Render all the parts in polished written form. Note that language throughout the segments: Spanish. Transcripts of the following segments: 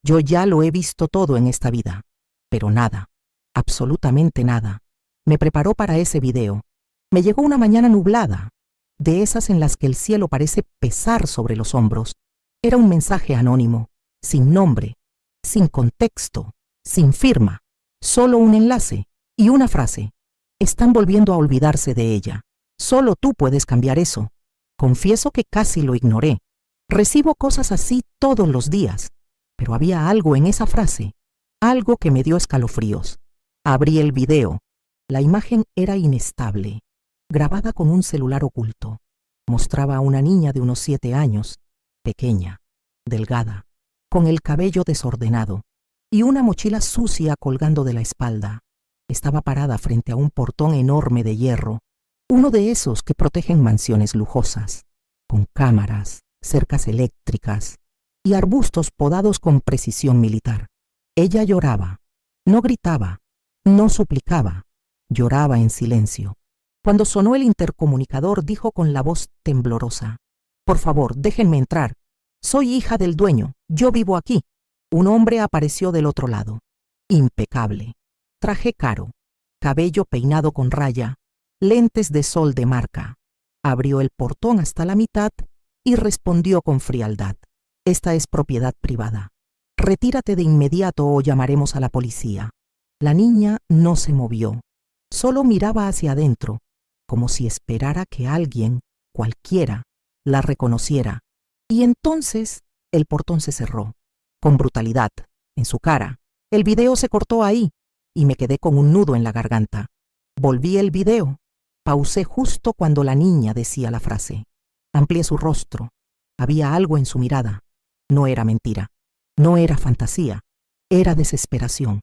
Yo ya lo he visto todo en esta vida, pero nada, absolutamente nada, me preparó para ese video. Me llegó una mañana nublada, de esas en las que el cielo parece pesar sobre los hombros. Era un mensaje anónimo, sin nombre, sin contexto, sin firma, solo un enlace y una frase. Están volviendo a olvidarse de ella. Solo tú puedes cambiar eso. Confieso que casi lo ignoré. Recibo cosas así todos los días, pero había algo en esa frase, algo que me dio escalofríos. Abrí el video. La imagen era inestable, grabada con un celular oculto. Mostraba a una niña de unos 7 años, pequeña, delgada, con el cabello desordenado y una mochila sucia colgando de la espalda. Estaba parada frente a un portón enorme de hierro, uno de esos que protegen mansiones lujosas, con cámaras, cercas eléctricas y arbustos podados con precisión militar. Ella lloraba, no gritaba, no suplicaba, lloraba en silencio. Cuando sonó el intercomunicador, dijo con la voz temblorosa: «Por favor, déjenme entrar. Soy hija del dueño, yo vivo aquí». Un hombre apareció del otro lado, impecable, traje caro, cabello peinado con raya, lentes de sol de marca. Abrió el portón hasta la mitad y respondió con frialdad: «Esta es propiedad privada. Retírate de inmediato o llamaremos a la policía». La niña no se movió, solo miraba hacia adentro, como si esperara que alguien, cualquiera, la reconociera. Y entonces el portón se cerró, con brutalidad, en su cara. El video se cortó ahí, y me quedé con un nudo en la garganta. Volví el video. Pausé justo cuando la niña decía la frase. Amplié su rostro. Había algo en su mirada. No era mentira. No era fantasía. Era desesperación.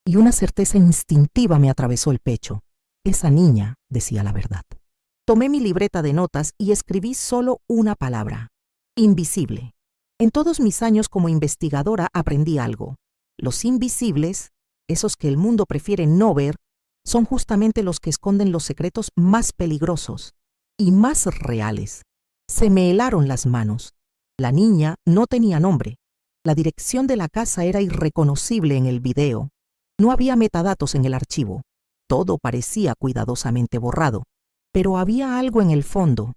Y una certeza instintiva me atravesó el pecho. Esa niña decía la verdad. Tomé mi libreta de notas y escribí solo una palabra: invisible. En todos mis años como investigadora aprendí algo. Los invisibles, esos que el mundo prefiere no ver, son justamente los que esconden los secretos más peligrosos y más reales. Se me helaron las manos. La niña no tenía nombre. La dirección de la casa era irreconocible en el video. No había metadatos en el archivo. Todo parecía cuidadosamente borrado. Pero había algo en el fondo,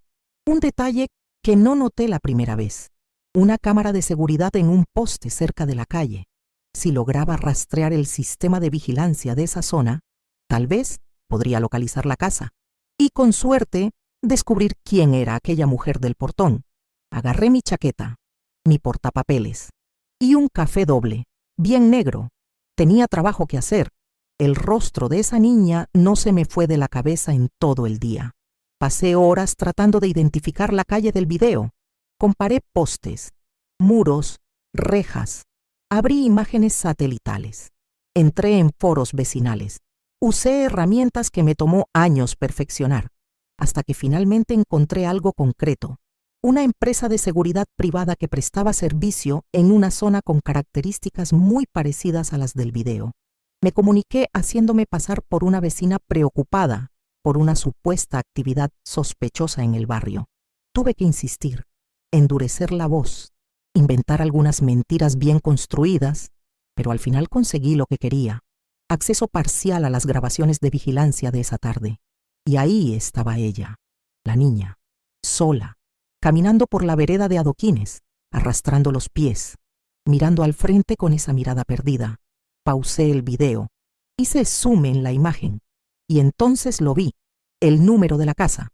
un detalle que no noté la primera vez. Una cámara de seguridad en un poste cerca de la calle. Si lograba rastrear el sistema de vigilancia de esa zona, tal vez podría localizar la casa y, con suerte, descubrir quién era aquella mujer del portón. Agarré mi chaqueta, mi portapapeles y un café doble, bien negro. Tenía trabajo que hacer. El rostro de esa niña no se me fue de la cabeza en todo el día. Pasé horas tratando de identificar la calle del video. Comparé postes, muros, rejas. Abrí imágenes satelitales. Entré en foros vecinales. Usé herramientas que me tomó años perfeccionar, hasta que finalmente encontré algo concreto. Una empresa de seguridad privada que prestaba servicio en una zona con características muy parecidas a las del video. Me comuniqué haciéndome pasar por una vecina preocupada por una supuesta actividad sospechosa en el barrio. Tuve que insistir, endurecer la voz, inventar algunas mentiras bien construidas, pero al final conseguí lo que quería: acceso parcial a las grabaciones de vigilancia de esa tarde. Y ahí estaba ella, la niña, sola, caminando por la vereda de adoquines, arrastrando los pies, mirando al frente con esa mirada perdida. Pausé el video, hice zoom en la imagen, y entonces lo vi, el número de la casa,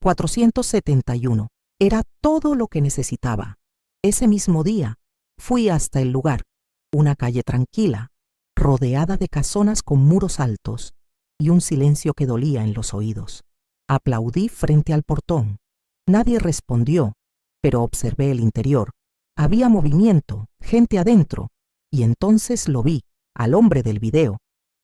471. Era todo lo que necesitaba. Ese mismo día, fui hasta el lugar, una calle tranquila, rodeada de casonas con muros altos, y un silencio que dolía en los oídos. Aplaudí frente al portón. Nadie respondió, pero observé el interior. Había movimiento, gente adentro, y entonces lo vi, al hombre del video,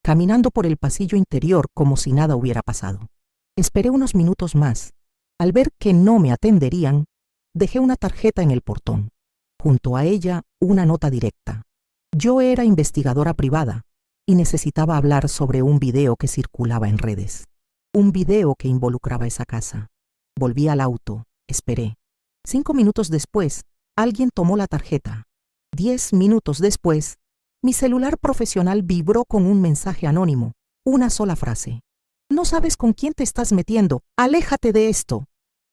caminando por el pasillo interior como si nada hubiera pasado. Esperé unos minutos más. Al ver que no me atenderían, dejé una tarjeta en el portón. Junto a ella, una nota directa. Yo era investigadora privada y necesitaba hablar sobre un video que circulaba en redes. Un video que involucraba esa casa. Volví al auto, esperé. 5 minutos después, alguien tomó la tarjeta. 10 minutos después, mi celular profesional vibró con un mensaje anónimo, una sola frase. «No sabes con quién te estás metiendo, aléjate de esto».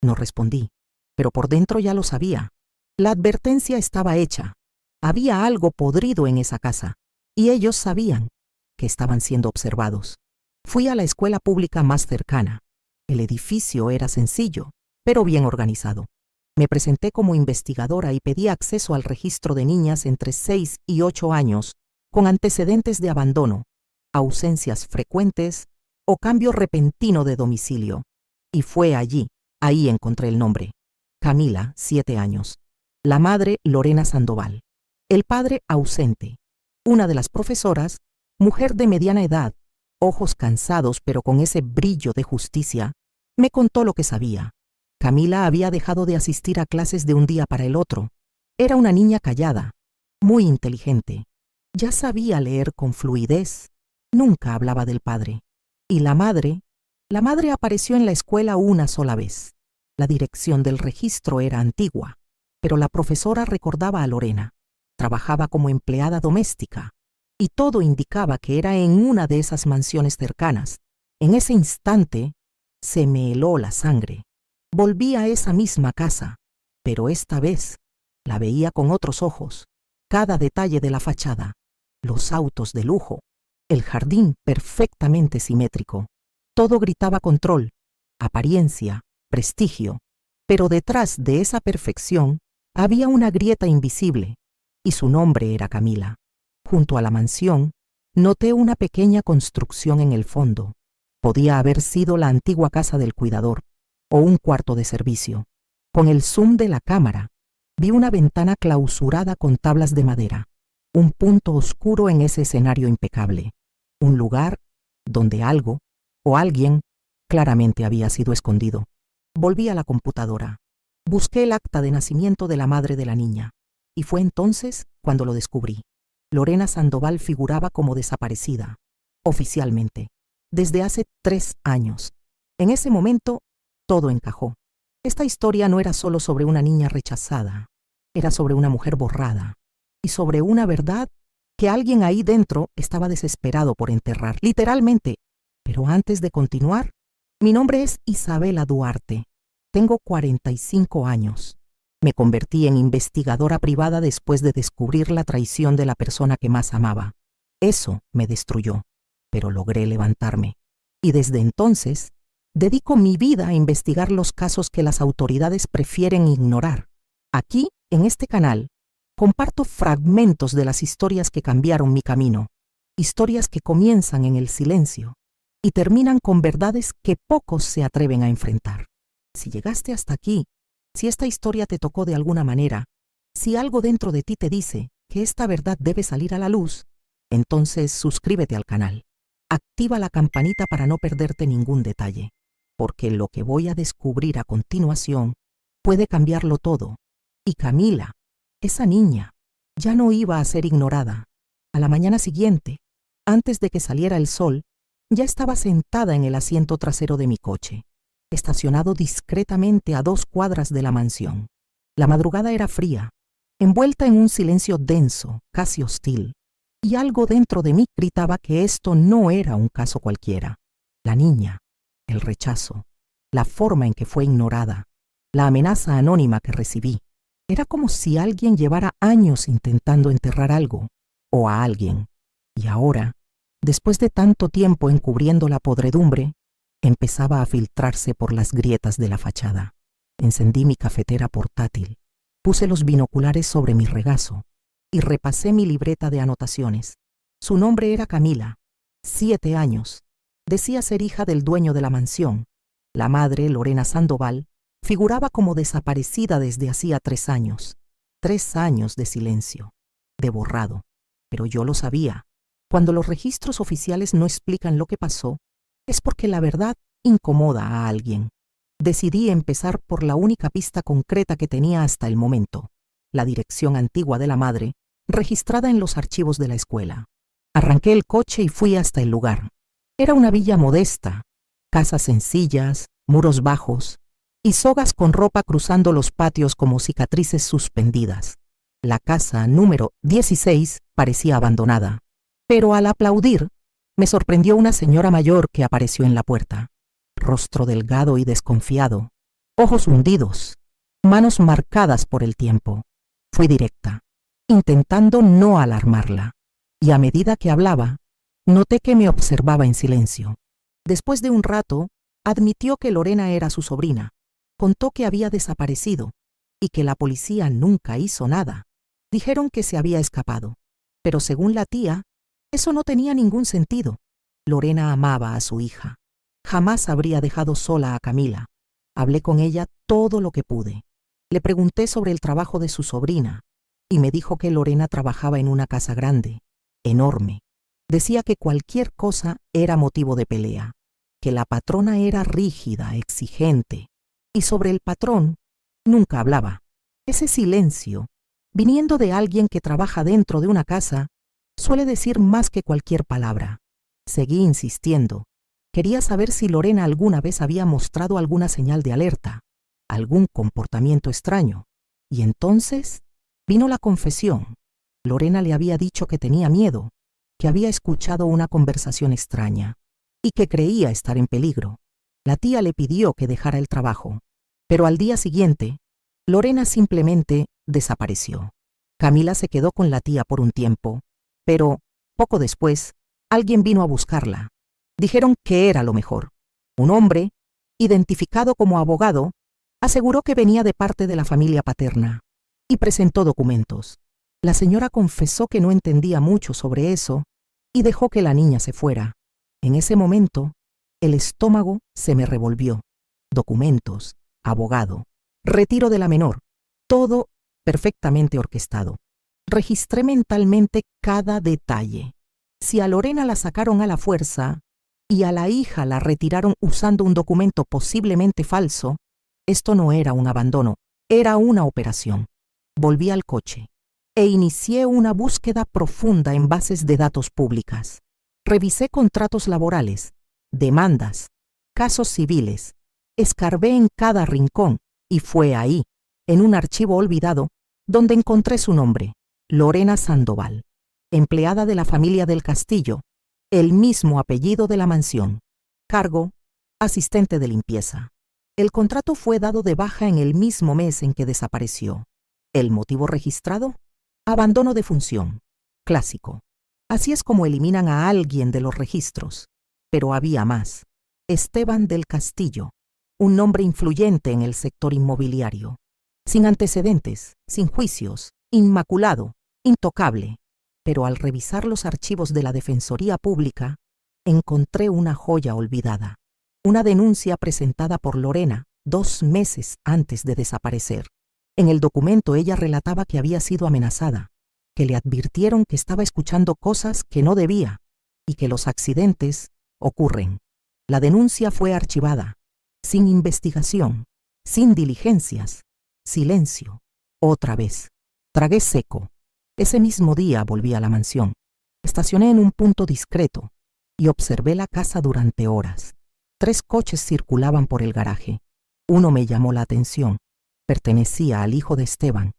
No respondí, pero por dentro ya lo sabía. La advertencia estaba hecha. Había algo podrido en esa casa, y ellos sabían que estaban siendo observados. Fui a la escuela pública más cercana. El edificio era sencillo, pero bien organizado. Me presenté como investigadora y pedí acceso al registro de niñas entre 6 y 8 años con antecedentes de abandono, ausencias frecuentes o cambio repentino de domicilio. Y fue ahí encontré el nombre. Camila, 7 años. La madre, Lorena Sandoval. El padre, ausente. Una de las profesoras, mujer de mediana edad, ojos cansados pero con ese brillo de justicia, me contó lo que sabía. Camila había dejado de asistir a clases de un día para el otro. Era una niña callada, muy inteligente. Ya sabía leer con fluidez. Nunca hablaba del padre. Y la madre apareció en la escuela una sola vez. La dirección del registro era antigua, pero la profesora recordaba a Lorena. Trabajaba como empleada doméstica, y todo indicaba que era en una de esas mansiones cercanas. En ese instante, se me heló la sangre. Volví a esa misma casa, pero esta vez la veía con otros ojos. Cada detalle de la fachada, los autos de lujo, el jardín perfectamente simétrico. Todo gritaba control, apariencia, prestigio, pero detrás de esa perfección había una grieta invisible, y su nombre era Camila. Junto a la mansión, noté una pequeña construcción en el fondo. Podía haber sido la antigua casa del cuidador, o un cuarto de servicio. Con el zoom de la cámara, vi una ventana clausurada con tablas de madera, un punto oscuro en ese escenario impecable, un lugar donde algo o alguien claramente había sido escondido. Volví a la computadora. Busqué el acta de nacimiento de la madre de la niña, y fue entonces cuando lo descubrí. Lorena Sandoval figuraba como desaparecida, oficialmente, desde hace 3 años. En ese momento, todo encajó. Esta historia no era solo sobre una niña rechazada, era sobre una mujer borrada, y sobre una verdad que alguien ahí dentro estaba desesperado por enterrar, literalmente. Pero antes de continuar, mi nombre es Isabela Duarte. Tengo 45 años. Me convertí en investigadora privada después de descubrir la traición de la persona que más amaba. Eso me destruyó, pero logré levantarme. Y desde entonces, dedico mi vida a investigar los casos que las autoridades prefieren ignorar. Aquí, en este canal, comparto fragmentos de las historias que cambiaron mi camino, historias que comienzan en el silencio y terminan con verdades que pocos se atreven a enfrentar. Si llegaste hasta aquí, si esta historia te tocó de alguna manera, si algo dentro de ti te dice que esta verdad debe salir a la luz, entonces suscríbete al canal. Activa la campanita para no perderte ningún detalle, porque lo que voy a descubrir a continuación puede cambiarlo todo. Y Camila, esa niña, ya no iba a ser ignorada. A la mañana siguiente, antes de que saliera el sol, ya estaba sentada en el asiento trasero de mi coche, estacionado discretamente a 2 cuadras de la mansión. La madrugada era fría, envuelta en un silencio denso, casi hostil, y algo dentro de mí gritaba que esto no era un caso cualquiera. La niña, el rechazo, la forma en que fue ignorada, la amenaza anónima que recibí. Era como si alguien llevara años intentando enterrar algo, o a alguien, y ahora, después de tanto tiempo encubriendo la podredumbre, empezaba a filtrarse por las grietas de la fachada. Encendí mi cafetera portátil, puse los binoculares sobre mi regazo y repasé mi libreta de anotaciones. Su nombre era Camila, 7 años. Decía ser hija del dueño de la mansión. La madre, Lorena Sandoval, figuraba como desaparecida desde hacía 3 años. 3 años de silencio, de borrado. Pero yo lo sabía. Cuando los registros oficiales no explican lo que pasó, es porque la verdad incomoda a alguien. Decidí empezar por la única pista concreta que tenía hasta el momento, la dirección antigua de la madre, registrada en los archivos de la escuela. Arranqué el coche y fui hasta el lugar. Era una villa modesta, casas sencillas, muros bajos y sogas con ropa cruzando los patios como cicatrices suspendidas. La casa número 16 parecía abandonada, pero al aplaudir, me sorprendió una señora mayor que apareció en la puerta. Rostro delgado y desconfiado, ojos hundidos, manos marcadas por el tiempo. Fui directa, intentando no alarmarla, y a medida que hablaba, noté que me observaba en silencio. Después de un rato, admitió que Lorena era su sobrina. Contó que había desaparecido y que la policía nunca hizo nada. Dijeron que se había escapado, pero según la tía, eso no tenía ningún sentido. Lorena amaba a su hija. Jamás habría dejado sola a Camila. Hablé con ella todo lo que pude. Le pregunté sobre el trabajo de su sobrina y me dijo que Lorena trabajaba en una casa grande, enorme. Decía que cualquier cosa era motivo de pelea, que la patrona era rígida, exigente, y sobre el patrón nunca hablaba. Ese silencio, viniendo de alguien que trabaja dentro de una casa, suele decir más que cualquier palabra. Seguí insistiendo. Quería saber si Lorena alguna vez había mostrado alguna señal de alerta, algún comportamiento extraño. Y entonces vino la confesión. Lorena le había dicho que tenía miedo, que había escuchado una conversación extraña y que creía estar en peligro. La tía le pidió que dejara el trabajo, pero al día siguiente, Lorena simplemente desapareció. Camila se quedó con la tía por un tiempo, pero poco después, alguien vino a buscarla. Dijeron que era lo mejor. Un hombre, identificado como abogado, aseguró que venía de parte de la familia paterna y presentó documentos. La señora confesó que no entendía mucho sobre eso y dejó que la niña se fuera. En ese momento, el estómago se me revolvió. Documentos, abogado, retiro de la menor, todo perfectamente orquestado. Registré mentalmente cada detalle. Si a Lorena la sacaron a la fuerza y a la hija la retiraron usando un documento posiblemente falso, esto no era un abandono, era una operación. Volví al coche e inicié una búsqueda profunda en bases de datos públicas. Revisé contratos laborales, demandas, casos civiles, escarbé en cada rincón y fue ahí, en un archivo olvidado, donde encontré su nombre, Lorena Sandoval, empleada de la familia del Castillo, el mismo apellido de la mansión. Cargo, asistente de limpieza. El contrato fue dado de baja en el mismo mes en que desapareció. ¿El motivo registrado? Abandono de función. Clásico. Así es como eliminan a alguien de los registros. Pero había más. Esteban del Castillo, un nombre influyente en el sector inmobiliario. Sin antecedentes, sin juicios, inmaculado, intocable. Pero al revisar los archivos de la Defensoría Pública, encontré una joya olvidada. Una denuncia presentada por Lorena 2 meses antes de desaparecer. En el documento ella relataba que había sido amenazada, que le advirtieron que estaba escuchando cosas que no debía y que los accidentes ocurren. La denuncia fue archivada, sin investigación, sin diligencias, silencio. Otra vez. Tragué seco. Ese mismo día volví a la mansión. Estacioné en un punto discreto y observé la casa durante horas. 3 coches circulaban por el garaje. Uno me llamó la atención. Pertenecía al hijo de Esteban,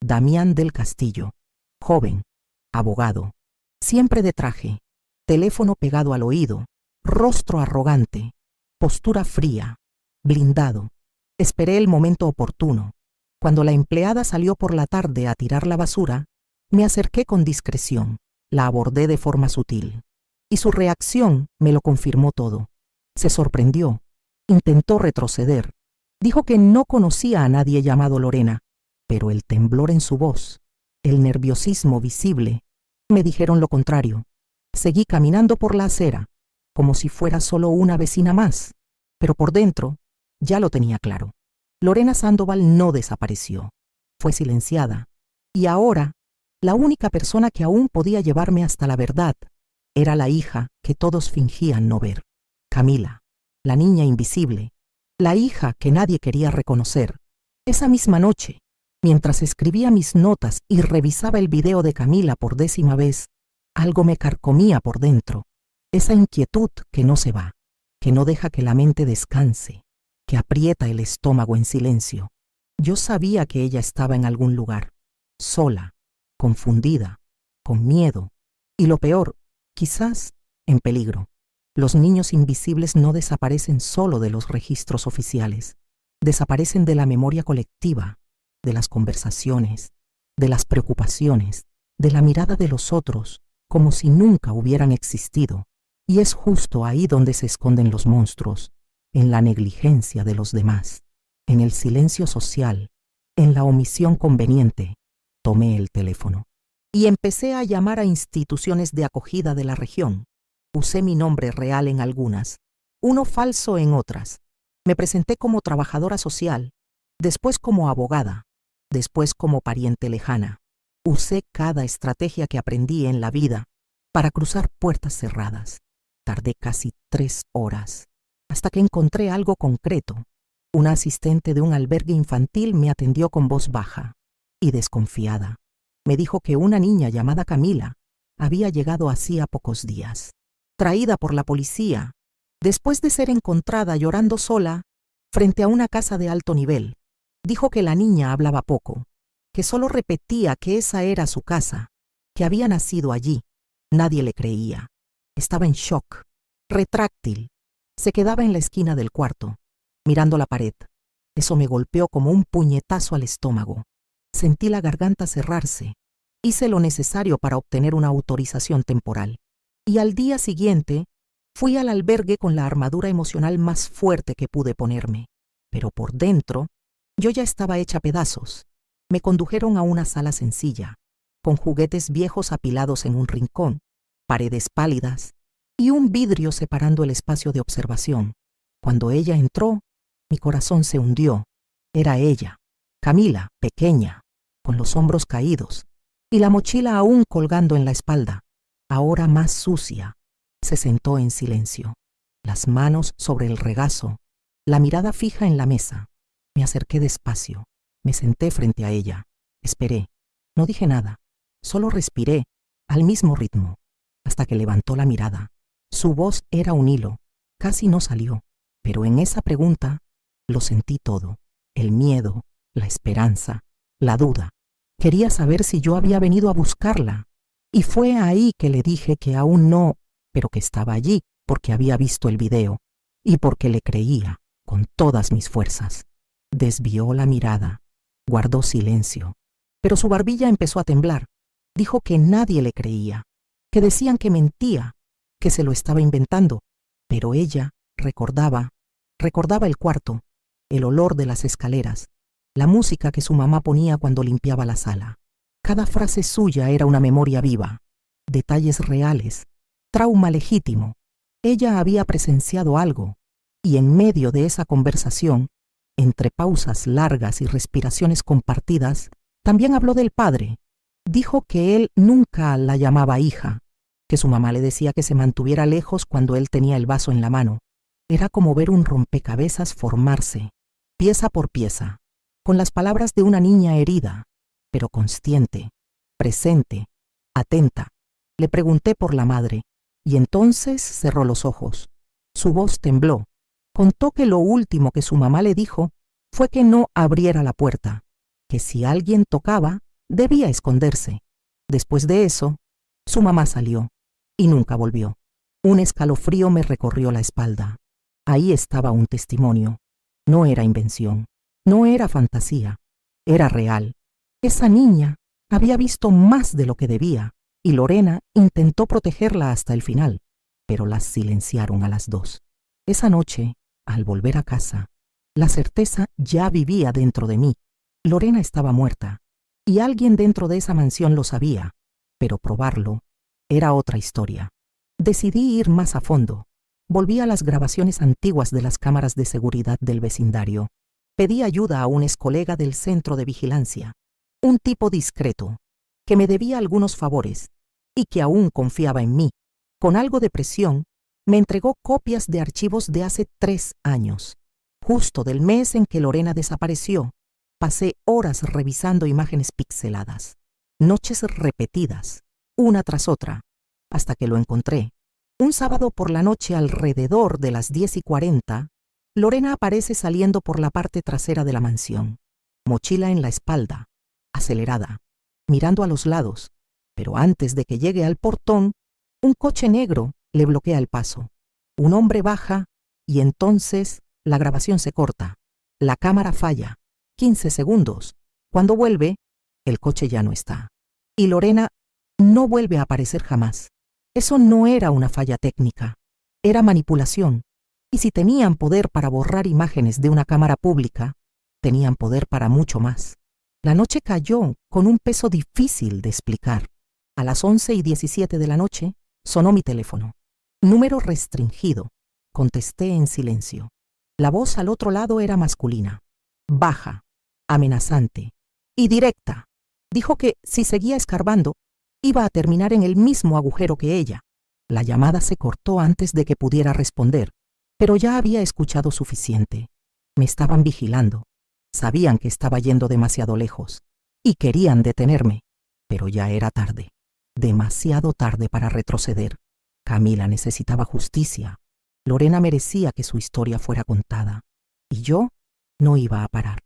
Damián del Castillo, joven, abogado, siempre de traje, teléfono pegado al oído, rostro arrogante, postura fría, blindado. Esperé el momento oportuno. Cuando la empleada salió por la tarde a tirar la basura, me acerqué con discreción, la abordé de forma sutil, y su reacción me lo confirmó todo. Se sorprendió, intentó retroceder, dijo que no conocía a nadie llamado Lorena, pero el temblor en su voz, el nerviosismo visible, me dijeron lo contrario. Seguí caminando por la acera, como si fuera solo una vecina más, pero por dentro ya lo tenía claro. Lorena Sandoval no desapareció, fue silenciada, y ahora la única persona que aún podía llevarme hasta la verdad era la hija que todos fingían no ver, Camila, la niña invisible, la hija que nadie quería reconocer. Esa misma noche, mientras escribía mis notas y revisaba el video de Camila por 10ª vez, algo me carcomía por dentro, esa inquietud que no se va, que no deja que la mente descanse, que aprieta el estómago en silencio. Yo sabía que ella estaba en algún lugar, sola, confundida, con miedo y lo peor, quizás en peligro. Los niños invisibles no desaparecen solo de los registros oficiales, desaparecen de la memoria colectiva, de las conversaciones, de las preocupaciones, de la mirada de los otros, como si nunca hubieran existido. Y es justo ahí donde se esconden los monstruos, en la negligencia de los demás, en el silencio social, en la omisión conveniente. Tomé el teléfono y empecé a llamar a instituciones de acogida de la región. Usé mi nombre real en algunas, uno falso en otras. Me presenté como trabajadora social, después como abogada, después como pariente lejana. Usé cada estrategia que aprendí en la vida para cruzar puertas cerradas. Tardé casi 3 horas, hasta que encontré algo concreto. Una asistente de un albergue infantil me atendió con voz baja y desconfiada. Me dijo que una niña llamada Camila había llegado hacía pocos días, traída por la policía, después de ser encontrada llorando sola frente a una casa de alto nivel. Dijo que la niña hablaba poco, que solo repetía que esa era su casa, que había nacido allí. Nadie le creía. Estaba en shock, retráctil. Se quedaba en la esquina del cuarto, mirando la pared. Eso me golpeó como un puñetazo al estómago. Sentí la garganta cerrarse. Hice lo necesario para obtener una autorización temporal. Y al día siguiente, fui al albergue con la armadura emocional más fuerte que pude ponerme. Pero por dentro, yo ya estaba hecha pedazos. Me condujeron a una sala sencilla, con juguetes viejos apilados en un rincón, paredes pálidas y un vidrio separando el espacio de observación. Cuando ella entró, mi corazón se hundió. Era ella, Camila, pequeña, con los hombros caídos y la mochila aún colgando en la espalda, ahora más sucia. Se sentó en silencio, las manos sobre el regazo, la mirada fija en la mesa. Me acerqué despacio, me senté frente a ella, esperé. No dije nada, solo respiré, al mismo ritmo, hasta que levantó la mirada. Su voz era un hilo, casi no salió, pero en esa pregunta lo sentí todo, el miedo, la esperanza, la duda. Quería saber si yo había venido a buscarla, y fue ahí que le dije que aún no, pero que estaba allí porque había visto el video y porque le creía con todas mis fuerzas. Desvió la mirada, guardó silencio, pero su barbilla empezó a temblar. Dijo que nadie le creía, que decían que mentía, que se lo estaba inventando, pero ella recordaba el cuarto, el olor de las escaleras, la música que su mamá ponía cuando limpiaba la sala. Cada frase suya era una memoria viva, detalles reales, trauma legítimo. Ella había presenciado algo, y en medio de esa conversación, entre pausas largas y respiraciones compartidas, también habló del padre. Dijo que él nunca la llamaba hija, que su mamá le decía que se mantuviera lejos cuando él tenía el vaso en la mano. Era como ver un rompecabezas formarse, pieza por pieza, con las palabras de una niña herida, pero consciente, presente, atenta. Le pregunté por la madre, y entonces cerró los ojos. Su voz tembló. Contó que lo último que su mamá le dijo fue que no abriera la puerta, que si alguien tocaba, debía esconderse. Después de eso, su mamá salió y nunca volvió. Un escalofrío me recorrió la espalda. Ahí estaba un testimonio. No era invención, no era fantasía, era real. Esa niña había visto más de lo que debía, y Lorena intentó protegerla hasta el final, pero las silenciaron a las dos. Esa noche, al volver a casa, la certeza ya vivía dentro de mí. Lorena estaba muerta, y alguien dentro de esa mansión lo sabía, pero probarlo era otra historia. Decidí ir más a fondo. Volví a las grabaciones antiguas de las cámaras de seguridad del vecindario. Pedí ayuda a un excolega del centro de vigilancia, un tipo discreto, que me debía algunos favores y que aún confiaba en mí. Con algo de presión, me entregó copias de archivos de hace 3 años, justo del mes en que Lorena desapareció. Pasé horas revisando imágenes pixeladas, noches repetidas, una tras otra, hasta que lo encontré. Un sábado por la noche, alrededor de las 10:40, Lorena aparece saliendo por la parte trasera de la mansión, mochila en la espalda, acelerada. mirando a los lados, pero antes de que llegue al portón, un coche negro le bloquea el paso. Un hombre baja y entonces la grabación se corta. La cámara falla. 15 segundos. Cuando vuelve, el coche ya no está. Y Lorena no vuelve a aparecer jamás. Eso no era una falla técnica. Era manipulación. Y si tenían poder para borrar imágenes de una cámara pública, tenían poder para mucho más. La noche cayó con un peso difícil de explicar. A las 11:17 de la noche sonó mi teléfono. Número restringido. Contesté en silencio. La voz al otro lado era masculina, baja, amenazante y directa. Dijo que si seguía escarbando, iba a terminar en el mismo agujero que ella. La llamada se cortó antes de que pudiera responder, pero ya había escuchado suficiente. Me estaban vigilando. Sabían que estaba yendo demasiado lejos y querían detenerme, pero ya era tarde. Demasiado tarde para retroceder. Camila necesitaba justicia. Lorena merecía que su historia fuera contada. Y yo no iba a parar,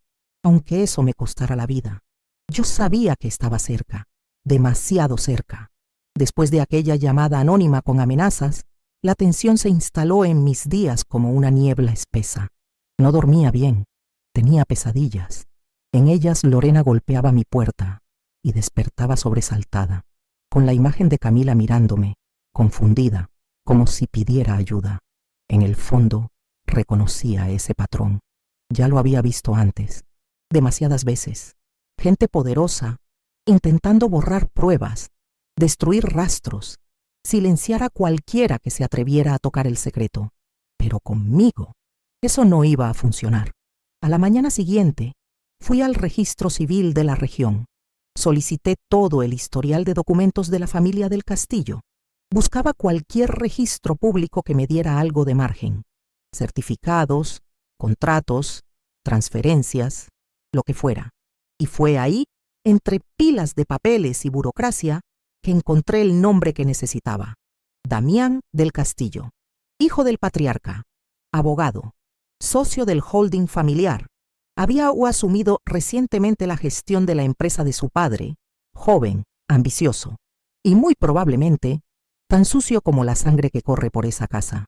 aunque eso me costara la vida. Yo sabía que estaba cerca, demasiado cerca. Después de aquella llamada anónima con amenazas, la tensión se instaló en mis días como una niebla espesa. No dormía bien, tenía pesadillas. En ellas Lorena golpeaba mi puerta y despertaba sobresaltada, con la imagen de Camila mirándome, confundida, como si pidiera ayuda. En el fondo, reconocía ese patrón. Ya lo había visto antes, demasiadas veces. Gente poderosa, intentando borrar pruebas, destruir rastros, silenciar a cualquiera que se atreviera a tocar el secreto. Pero conmigo, eso no iba a funcionar. A la mañana siguiente, fui al registro civil de la región. Solicité todo el historial de documentos de la familia del Castillo. Buscaba cualquier registro público que me diera algo de margen. Certificados, contratos, transferencias, lo que fuera. Y fue ahí, entre pilas de papeles y burocracia, que encontré el nombre que necesitaba. Damián del Castillo, hijo del patriarca, abogado, socio del holding familiar. Había asumido recientemente la gestión de la empresa de su padre, joven, ambicioso, y muy probablemente tan sucio como la sangre que corre por esa casa.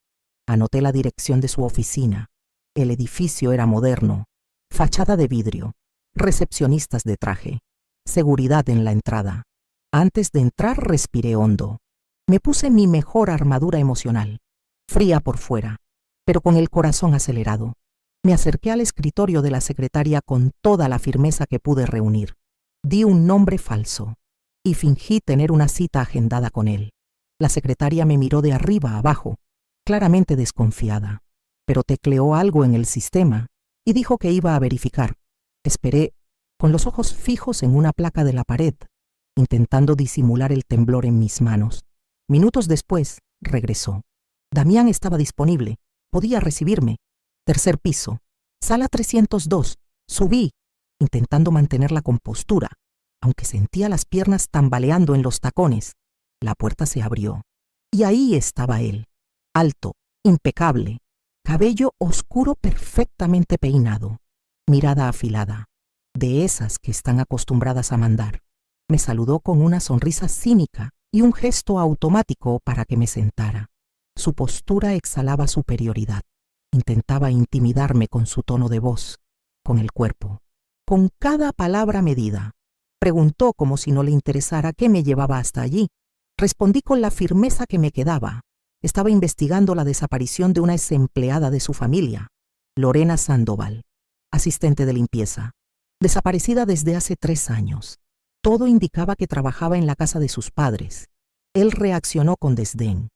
Anoté la dirección de su oficina. El edificio era moderno, fachada de vidrio, recepcionistas de traje, seguridad en la entrada. Antes de entrar respiré hondo. Me puse mi mejor armadura emocional, fría por fuera, pero con el corazón acelerado. Me acerqué al escritorio de la secretaria con toda la firmeza que pude reunir. Di un nombre falso y fingí tener una cita agendada con él. La secretaria me miró de arriba a abajo, claramente desconfiada, pero tecleó algo en el sistema y dijo que iba a verificar. Esperé, con los ojos fijos en una placa de la pared, intentando disimular el temblor en mis manos. Minutos después, regresó. Damián estaba disponible, podía recibirme. Tercer piso, sala 302. Subí, intentando mantener la compostura, aunque sentía las piernas tambaleando en los tacones. La puerta se abrió, y ahí estaba él, alto, impecable, cabello oscuro perfectamente peinado, mirada afilada, de esas que están acostumbradas a mandar. Me saludó con una sonrisa cínica y un gesto automático para que me sentara. Su postura exhalaba superioridad. Intentaba intimidarme con su tono de voz, con el cuerpo, con cada palabra medida. Preguntó como si no le interesara qué me llevaba hasta allí. Respondí con la firmeza que me quedaba. Estaba investigando la desaparición de una exempleada de su familia, Lorena Sandoval, asistente de limpieza, desaparecida desde hace 3 años. Todo indicaba que trabajaba en la casa de sus padres. Él reaccionó con desdén.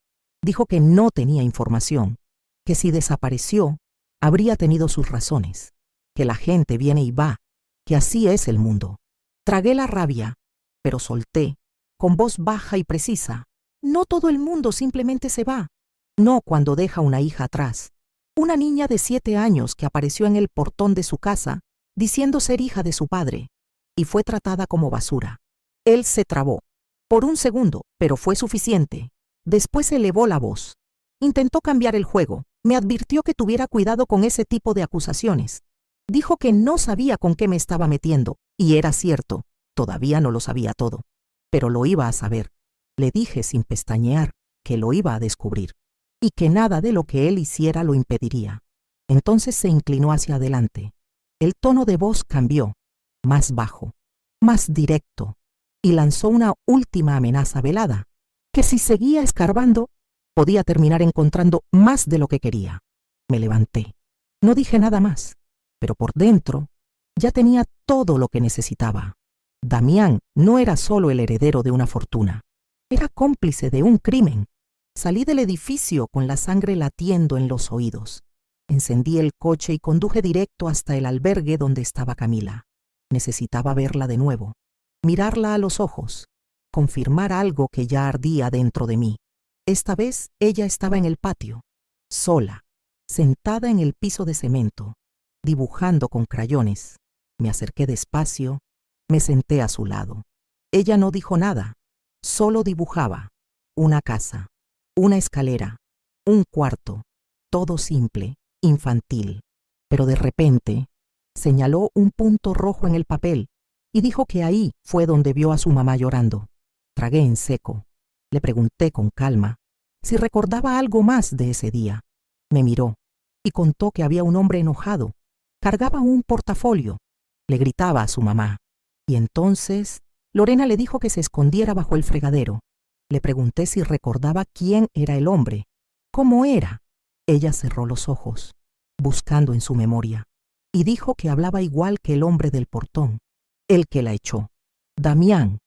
Dijo que no tenía información, que si desapareció, habría tenido sus razones, que la gente viene y va, que así es el mundo. Tragué la rabia, pero solté, con voz baja y precisa: no todo el mundo simplemente se va. No cuando deja una hija atrás. Una niña de 7 años que apareció en el portón de su casa, diciendo ser hija de su padre, y fue tratada como basura. Él se trabó, por un segundo, pero fue suficiente. Después elevó la voz. Intentó cambiar el juego. Me advirtió que tuviera cuidado con ese tipo de acusaciones. Dijo que no sabía con qué me estaba metiendo, y era cierto. Todavía no lo sabía todo, pero lo iba a saber. Le dije sin pestañear que lo iba a descubrir y que nada de lo que él hiciera lo impediría. Entonces se inclinó hacia adelante. El tono de voz cambió, más bajo, más directo, y lanzó una última amenaza velada, que si seguía escarbando, podía terminar encontrando más de lo que quería. Me levanté. No dije nada más, pero por dentro ya tenía todo lo que necesitaba. Damián no era solo el heredero de una fortuna, era cómplice de un crimen. Salí del edificio con la sangre latiendo en los oídos. Encendí el coche y conduje directo hasta el albergue donde estaba Camila. Necesitaba verla de nuevo, mirarla a los ojos, confirmar algo que ya ardía dentro de mí. Esta vez ella estaba en el patio, sola, sentada en el piso de cemento, dibujando con crayones. Me acerqué despacio, me senté a su lado. Ella no dijo nada, solo dibujaba. Una casa, una escalera, un cuarto, todo simple, infantil. Pero de repente señaló un punto rojo en el papel y dijo que ahí fue donde vio a su mamá llorando. Tragué en seco. Le pregunté con calma si recordaba algo más de ese día. Me miró y contó que había un hombre enojado. Cargaba un portafolio. Le gritaba a su mamá. Y entonces Lorena le dijo que se escondiera bajo el fregadero. Le pregunté si recordaba quién era el hombre. ¿Cómo era? Ella cerró los ojos, buscando en su memoria, y dijo que hablaba igual que el hombre del portón, el que la echó. Damián.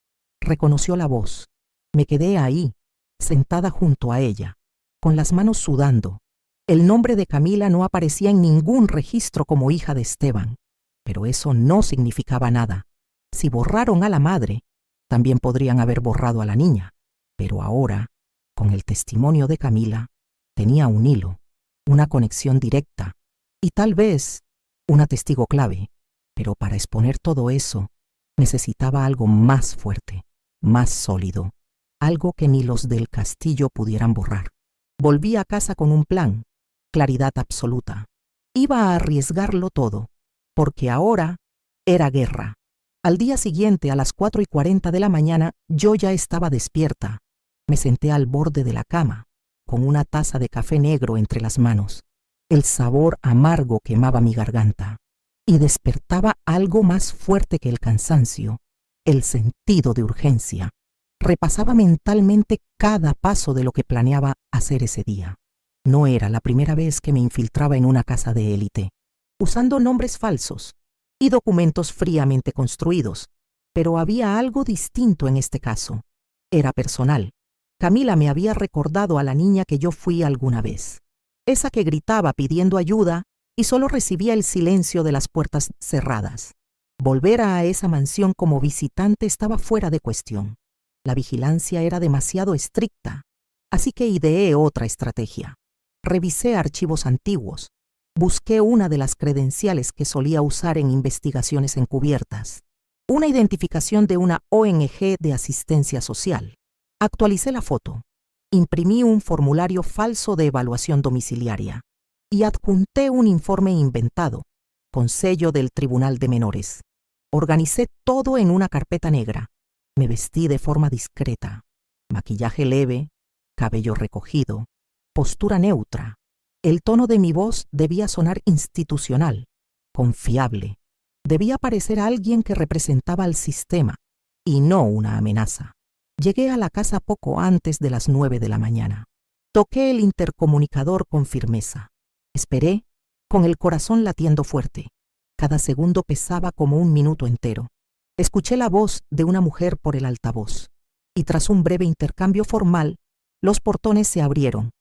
Reconoció la voz. Me quedé ahí, sentada junto a ella, con las manos sudando. El nombre de Camila no aparecía en ningún registro como hija de Esteban, pero eso no significaba nada. Si borraron a la madre, también podrían haber borrado a la niña. Pero ahora, con el testimonio de Camila, tenía un hilo, una conexión directa y tal vez una testigo clave. Pero para exponer todo eso, necesitaba algo más fuerte, más sólido, algo que ni los del castillo pudieran borrar. Volví a casa con un plan, claridad absoluta. Iba a arriesgarlo todo, porque ahora era guerra. Al día siguiente, a las 4:40 de la mañana, yo ya estaba despierta. Me senté al borde de la cama, con una taza de café negro entre las manos. El sabor amargo quemaba mi garganta, y despertaba algo más fuerte que el cansancio, el sentido de urgencia. Repasaba mentalmente cada paso de lo que planeaba hacer ese día. No era la primera vez que me infiltraba en una casa de élite, usando nombres falsos y documentos fríamente construidos, pero había algo distinto en este caso. Era personal. Camila me había recordado a la niña que yo fui alguna vez, esa que gritaba pidiendo ayuda y solo recibía el silencio de las puertas cerradas. Volver a esa mansión como visitante estaba fuera de cuestión. La vigilancia era demasiado estricta, así que ideé otra estrategia. Revisé archivos antiguos. Busqué una de las credenciales que solía usar en investigaciones encubiertas, una identificación de una ONG de asistencia social. Actualicé la foto, imprimí un formulario falso de evaluación domiciliaria y adjunté un informe inventado, con sello del Tribunal de Menores. Organicé todo en una carpeta negra. Me vestí de forma discreta, maquillaje leve, cabello recogido, postura neutra. El tono de mi voz debía sonar institucional, confiable. Debía parecer alguien que representaba al sistema y no una amenaza. Llegué a la casa poco antes de las 9 de la mañana. Toqué el intercomunicador con firmeza. Esperé, con el corazón latiendo fuerte. Cada segundo pesaba como un minuto entero. Escuché la voz de una mujer por el altavoz, y tras un breve intercambio formal, los portones se abrieron.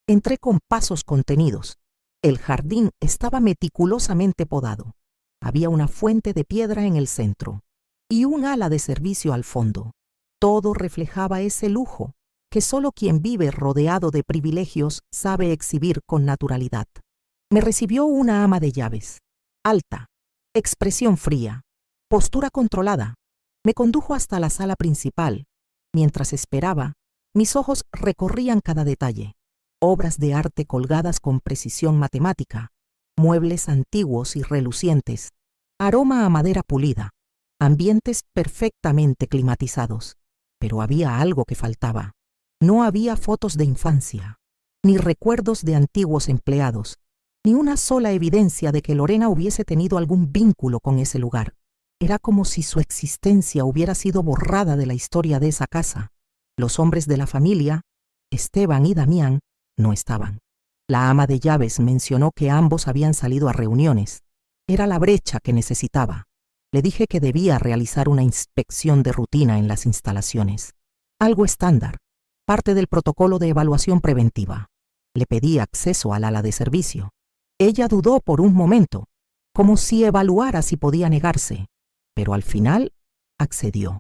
Entré con pasos contenidos. El jardín estaba meticulosamente podado. Había una fuente de piedra en el centro y un ala de servicio al fondo. Todo reflejaba ese lujo que solo quien vive rodeado de privilegios sabe exhibir con naturalidad. Me recibió una ama de llaves, alta, expresión fría, postura controlada. Me condujo hasta la sala principal. Mientras esperaba, mis ojos recorrían cada detalle. Obras de arte colgadas con precisión matemática, muebles antiguos y relucientes, aroma a madera pulida. ambientes perfectamente climatizados. Pero había algo que faltaba. No había fotos de infancia, ni recuerdos de antiguos empleados, ni una sola evidencia de que Lorena hubiese tenido algún vínculo con ese lugar. Era como si su existencia hubiera sido borrada de la historia de esa casa. Los hombres de la familia, Esteban y Damián, no estaban. La ama de llaves mencionó que ambos habían salido a reuniones. Era la brecha que necesitaba. Le dije que debía realizar una inspección de rutina en las instalaciones. Algo estándar, parte del protocolo de evaluación preventiva. Le pedí acceso al ala de servicio. Ella dudó por un momento, como si evaluara si podía negarse, pero al final accedió.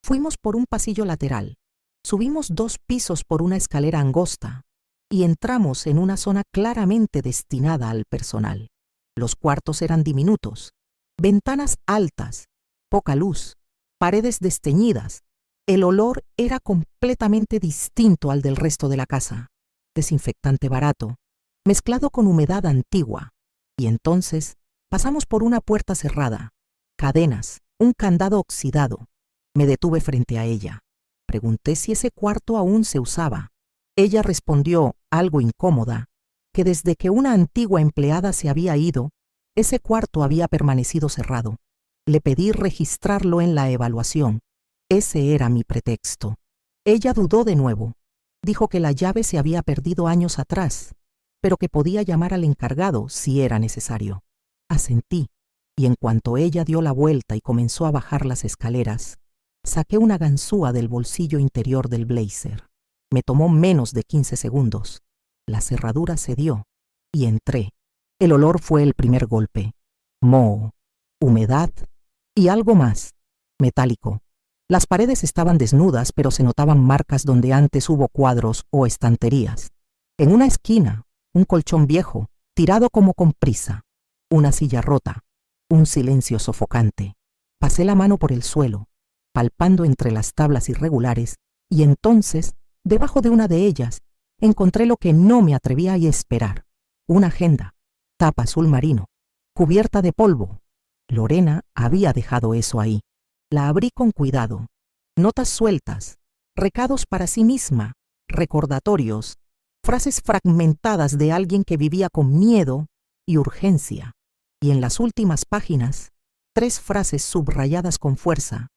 Fuimos por un pasillo lateral, subimos 2 pisos por una escalera angosta y entramos en una zona claramente destinada al personal. Los cuartos eran diminutos, ventanas altas, poca luz, paredes desteñidas. El olor era completamente distinto al del resto de la casa. Desinfectante barato, mezclado con humedad antigua. Y entonces pasamos por una puerta cerrada, cadenas, un candado oxidado. Me detuve frente a ella. Pregunté si ese cuarto aún se usaba. Ella respondió, algo incómoda, que desde que una antigua empleada se había ido, ese cuarto había permanecido cerrado. Le pedí registrarlo en la evaluación. Ese era mi pretexto. Ella dudó de nuevo. Dijo que la llave se había perdido años atrás, pero que podía llamar al encargado si era necesario. Asentí, y en cuanto ella dio la vuelta y comenzó a bajar las escaleras, saqué una ganzúa del bolsillo interior del blazer. Me tomó menos de 15 segundos. La cerradura cedió y entré. El olor fue el primer golpe. Moho, humedad y algo más, metálico. Las paredes estaban desnudas, pero se notaban marcas donde antes hubo cuadros o estanterías. En una esquina, un colchón viejo, tirado como con prisa. Una silla rota. Un silencio sofocante. Pasé la mano por el suelo, palpando entre las tablas irregulares, y entonces, debajo de una de ellas, encontré lo que no me atrevía a esperar. Una agenda, tapa azul marino, cubierta de polvo. Lorena había dejado eso ahí. La abrí con cuidado. Notas sueltas, recados para sí misma, recordatorios, frases fragmentadas de alguien que vivía con miedo y urgencia. Y en las últimas páginas, 3 frases subrayadas con fuerza,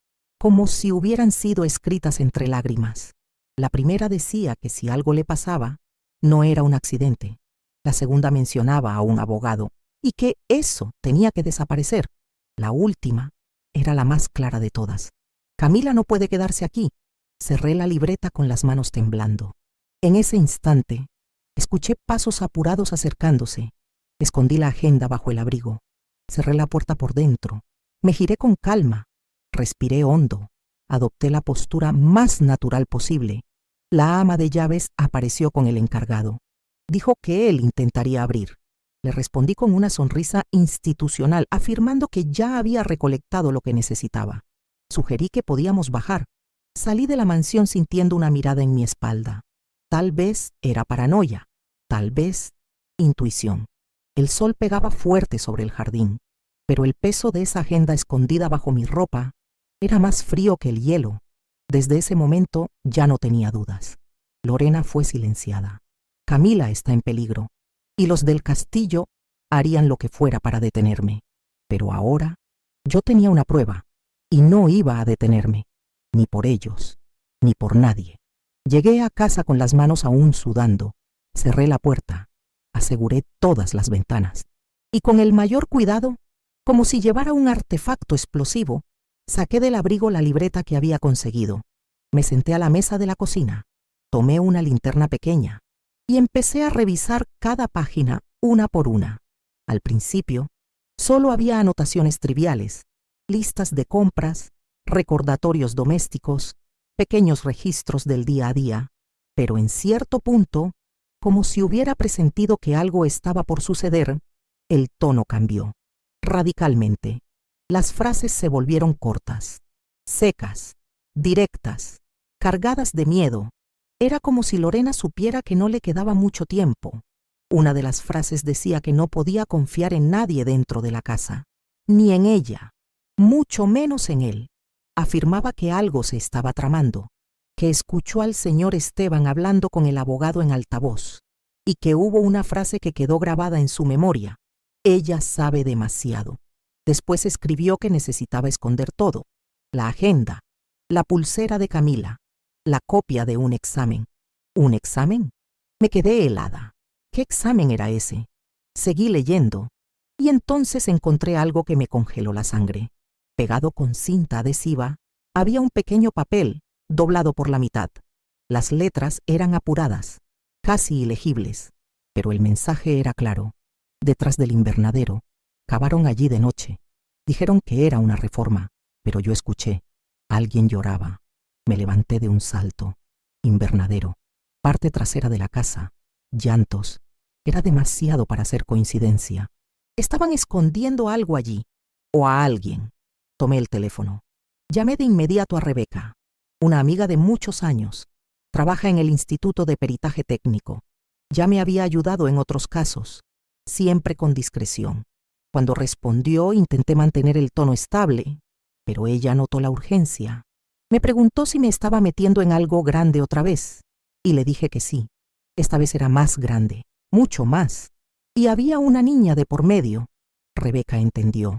como si hubieran sido escritas entre lágrimas. La primera decía que si algo le pasaba, no era un accidente. La segunda mencionaba a un abogado y que eso tenía que desaparecer. La última era la más clara de todas. Camila no puede quedarse aquí. Cerré la libreta con las manos temblando. En ese instante, escuché pasos apurados acercándose. Escondí la agenda bajo el abrigo. Cerré la puerta por dentro. Me giré con calma. Respiré hondo. Adopté la postura más natural posible. La ama de llaves apareció con el encargado. Dijo que él intentaría abrir. Le respondí con una sonrisa institucional, afirmando que ya había recolectado lo que necesitaba. Sugerí que podíamos bajar. Salí de la mansión sintiendo una mirada en mi espalda. Tal vez era paranoia, tal vez intuición. El sol pegaba fuerte sobre el jardín, pero el peso de esa agenda escondida bajo mi ropa era más frío que el hielo. Desde ese momento ya no tenía dudas. Lorena fue silenciada. Camila está en peligro, y los del castillo harían lo que fuera para detenerme. Pero ahora yo tenía una prueba, y no iba a detenerme, ni por ellos, ni por nadie. Llegué a casa con las manos aún sudando. Cerré la puerta, aseguré todas las ventanas, y con el mayor cuidado, como si llevara un artefacto explosivo, saqué del abrigo la libreta que había conseguido. Me senté a la mesa de la cocina, tomé una linterna pequeña y empecé a revisar cada página una por una. Al principio, solo había anotaciones triviales, listas de compras, recordatorios domésticos, pequeños registros del día a día, pero en cierto punto, como si hubiera presentido que algo estaba por suceder, el tono cambió. Radicalmente. Las frases se volvieron cortas, secas, directas, cargadas de miedo. Era como si Lorena supiera que no le quedaba mucho tiempo. Una de las frases decía que no podía confiar en nadie dentro de la casa, ni en ella. mucho menos en él. Afirmaba que algo se estaba tramando, que escuchó al señor Esteban hablando con el abogado en altavoz y que hubo una frase que quedó grabada en su memoria: ella sabe demasiado. Después escribió que necesitaba esconder todo: la agenda, la pulsera de Camila, la copia de un examen. ¿Un examen? Me quedé helada. ¿Qué examen era ese? Seguí leyendo y entonces encontré algo que me congeló la sangre. Pegado con cinta adhesiva, había un pequeño papel doblado por la mitad. Las letras eran apuradas, casi ilegibles, pero el mensaje era claro. Detrás del invernadero, cavaron allí de noche. Dijeron que era una reforma, pero yo escuché. Alguien lloraba. Me levanté de un salto. Invernadero, parte trasera de la casa, llantos. Era demasiado para ser coincidencia. Estaban escondiendo algo allí, o a alguien. Tomé el teléfono. Llamé de inmediato a Rebeca, una amiga de muchos años. Trabaja en el Instituto de Peritaje Técnico. Ya me había ayudado en otros casos, siempre con discreción. Cuando respondió, intenté mantener el tono estable, pero ella notó la urgencia. Me preguntó si me estaba metiendo en algo grande otra vez, y le dije que sí. Esta vez era más grande, mucho más, y había una niña de por medio. Rebeca entendió.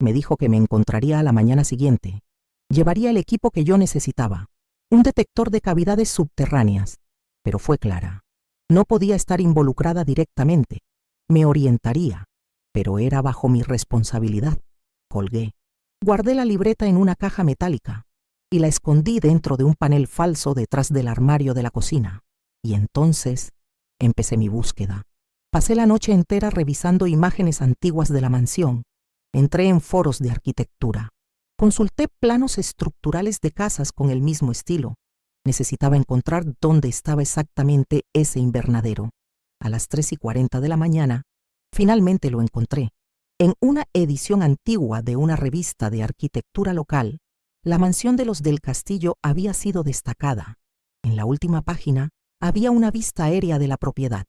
Me dijo que me encontraría a la mañana siguiente. Llevaría el equipo que yo necesitaba, un detector de cavidades subterráneas, pero fue clara. No podía estar involucrada directamente. Me orientaría, pero era bajo mi responsabilidad. Colgué. Guardé la libreta en una caja metálica y la escondí dentro de un panel falso detrás del armario de la cocina. Y entonces empecé mi búsqueda. Pasé la noche entera revisando imágenes antiguas de la mansión. Entré en foros de arquitectura. Consulté planos estructurales de casas con el mismo estilo. Necesitaba encontrar dónde estaba exactamente ese invernadero. A las 3:40 de la mañana, finalmente lo encontré. En una edición antigua de una revista de arquitectura local, la mansión de los del Castillo había sido destacada. En la última página había una vista aérea de la propiedad.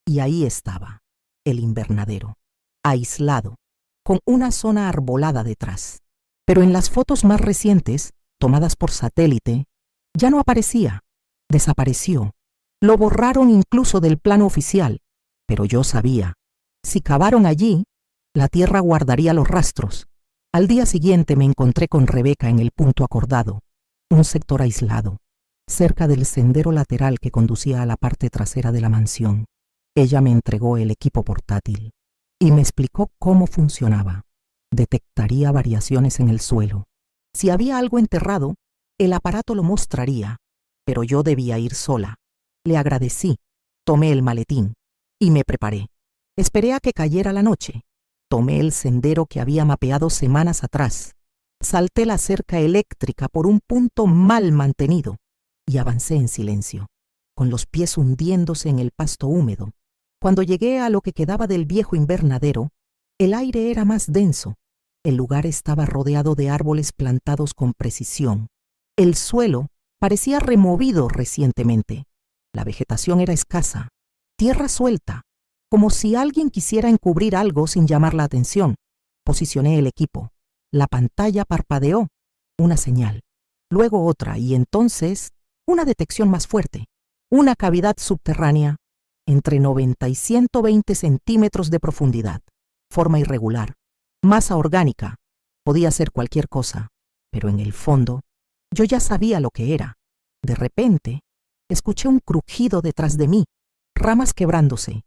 Y ahí estaba, el invernadero, aislado, con una zona arbolada detrás. Pero en las fotos más recientes, tomadas por satélite, ya no aparecía. Desapareció. Lo borraron incluso del plano oficial. Pero yo sabía, si cavaron allí, la tierra guardaría los rastros. Al día siguiente me encontré con Rebeca en el punto acordado, un sector aislado, cerca del sendero lateral que conducía a la parte trasera de la mansión. Ella me entregó el equipo portátil y me explicó cómo funcionaba. Detectaría variaciones en el suelo. Si había algo enterrado, el aparato lo mostraría, pero yo debía ir sola. Le agradecí, tomé el maletín y me preparé. Esperé a que cayera la noche. Tomé el sendero que había mapeado semanas atrás. Salté la cerca eléctrica por un punto mal mantenido y avancé en silencio, con los pies hundiéndose en el pasto húmedo. Cuando llegué a lo que quedaba del viejo invernadero, el aire era más denso. El lugar estaba rodeado de árboles plantados con precisión. El suelo parecía removido recientemente. La vegetación era escasa, tierra suelta, como si alguien quisiera encubrir algo sin llamar la atención. Posicioné el equipo. La pantalla parpadeó. Una señal, luego otra y entonces una detección más fuerte. Una cavidad subterránea entre 90 y 120 centímetros de profundidad. Forma irregular. Masa orgánica. Podía ser cualquier cosa, pero en el fondo yo ya sabía lo que era. De repente, escuché un crujido detrás de mí, ramas quebrándose.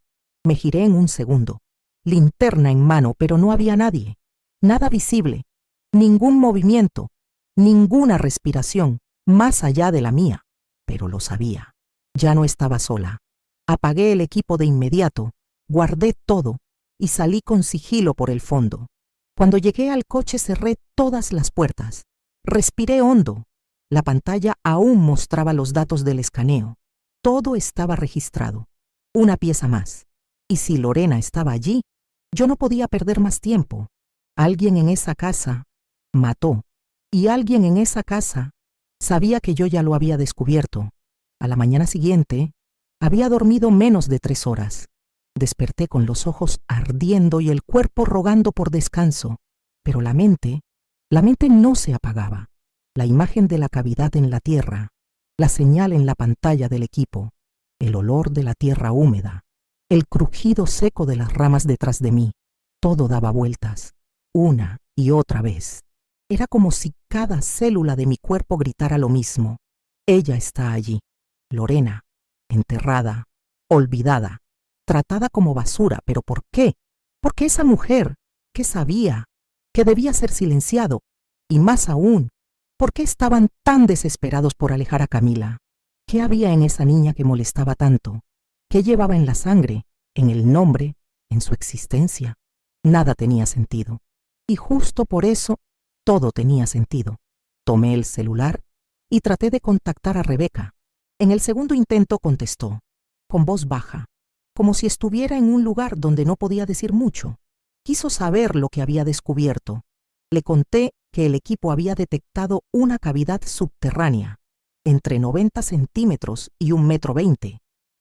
Me giré en un segundo, linterna en mano, pero no había nadie. Nada visible, ningún movimiento, ninguna respiración, más allá de la mía. Pero lo sabía. Ya no estaba sola. Apagué el equipo de inmediato, guardé todo y salí con sigilo por el fondo. Cuando llegué al coche cerré todas las puertas. Respiré hondo. La pantalla aún mostraba los datos del escaneo. Todo estaba registrado. Una pieza más. Y si Lorena estaba allí, yo no podía perder más tiempo. Alguien en esa casa mató. Y alguien en esa casa sabía que yo ya lo había descubierto. A la mañana siguiente, había dormido menos de 3 horas. Desperté con los ojos ardiendo y el cuerpo rogando por descanso, pero la mente La mente no se apagaba. La imagen de la cavidad en la tierra, la señal en la pantalla del equipo, el olor de la tierra húmeda, el crujido seco de las ramas detrás de mí, todo daba vueltas, una y otra vez. Era como si cada célula de mi cuerpo gritara lo mismo. Ella está allí, Lorena, enterrada, olvidada, tratada como basura. ¿Pero por qué? Porque esa mujer, ¿qué sabía? Que debía ser silenciado. Y más aún, ¿por qué estaban tan desesperados por alejar a Camila? ¿Qué había en esa niña que molestaba tanto? ¿Qué llevaba en la sangre, en el nombre, en su existencia? Nada tenía sentido. Y justo por eso, todo tenía sentido. Tomé el celular y traté de contactar a Rebeca. En el segundo intento contestó, con voz baja, como si estuviera en un lugar donde no podía decir mucho. Quiso saber lo que había descubierto. Le conté que el equipo había detectado una cavidad subterránea, entre 90 centímetros y 1,20 m,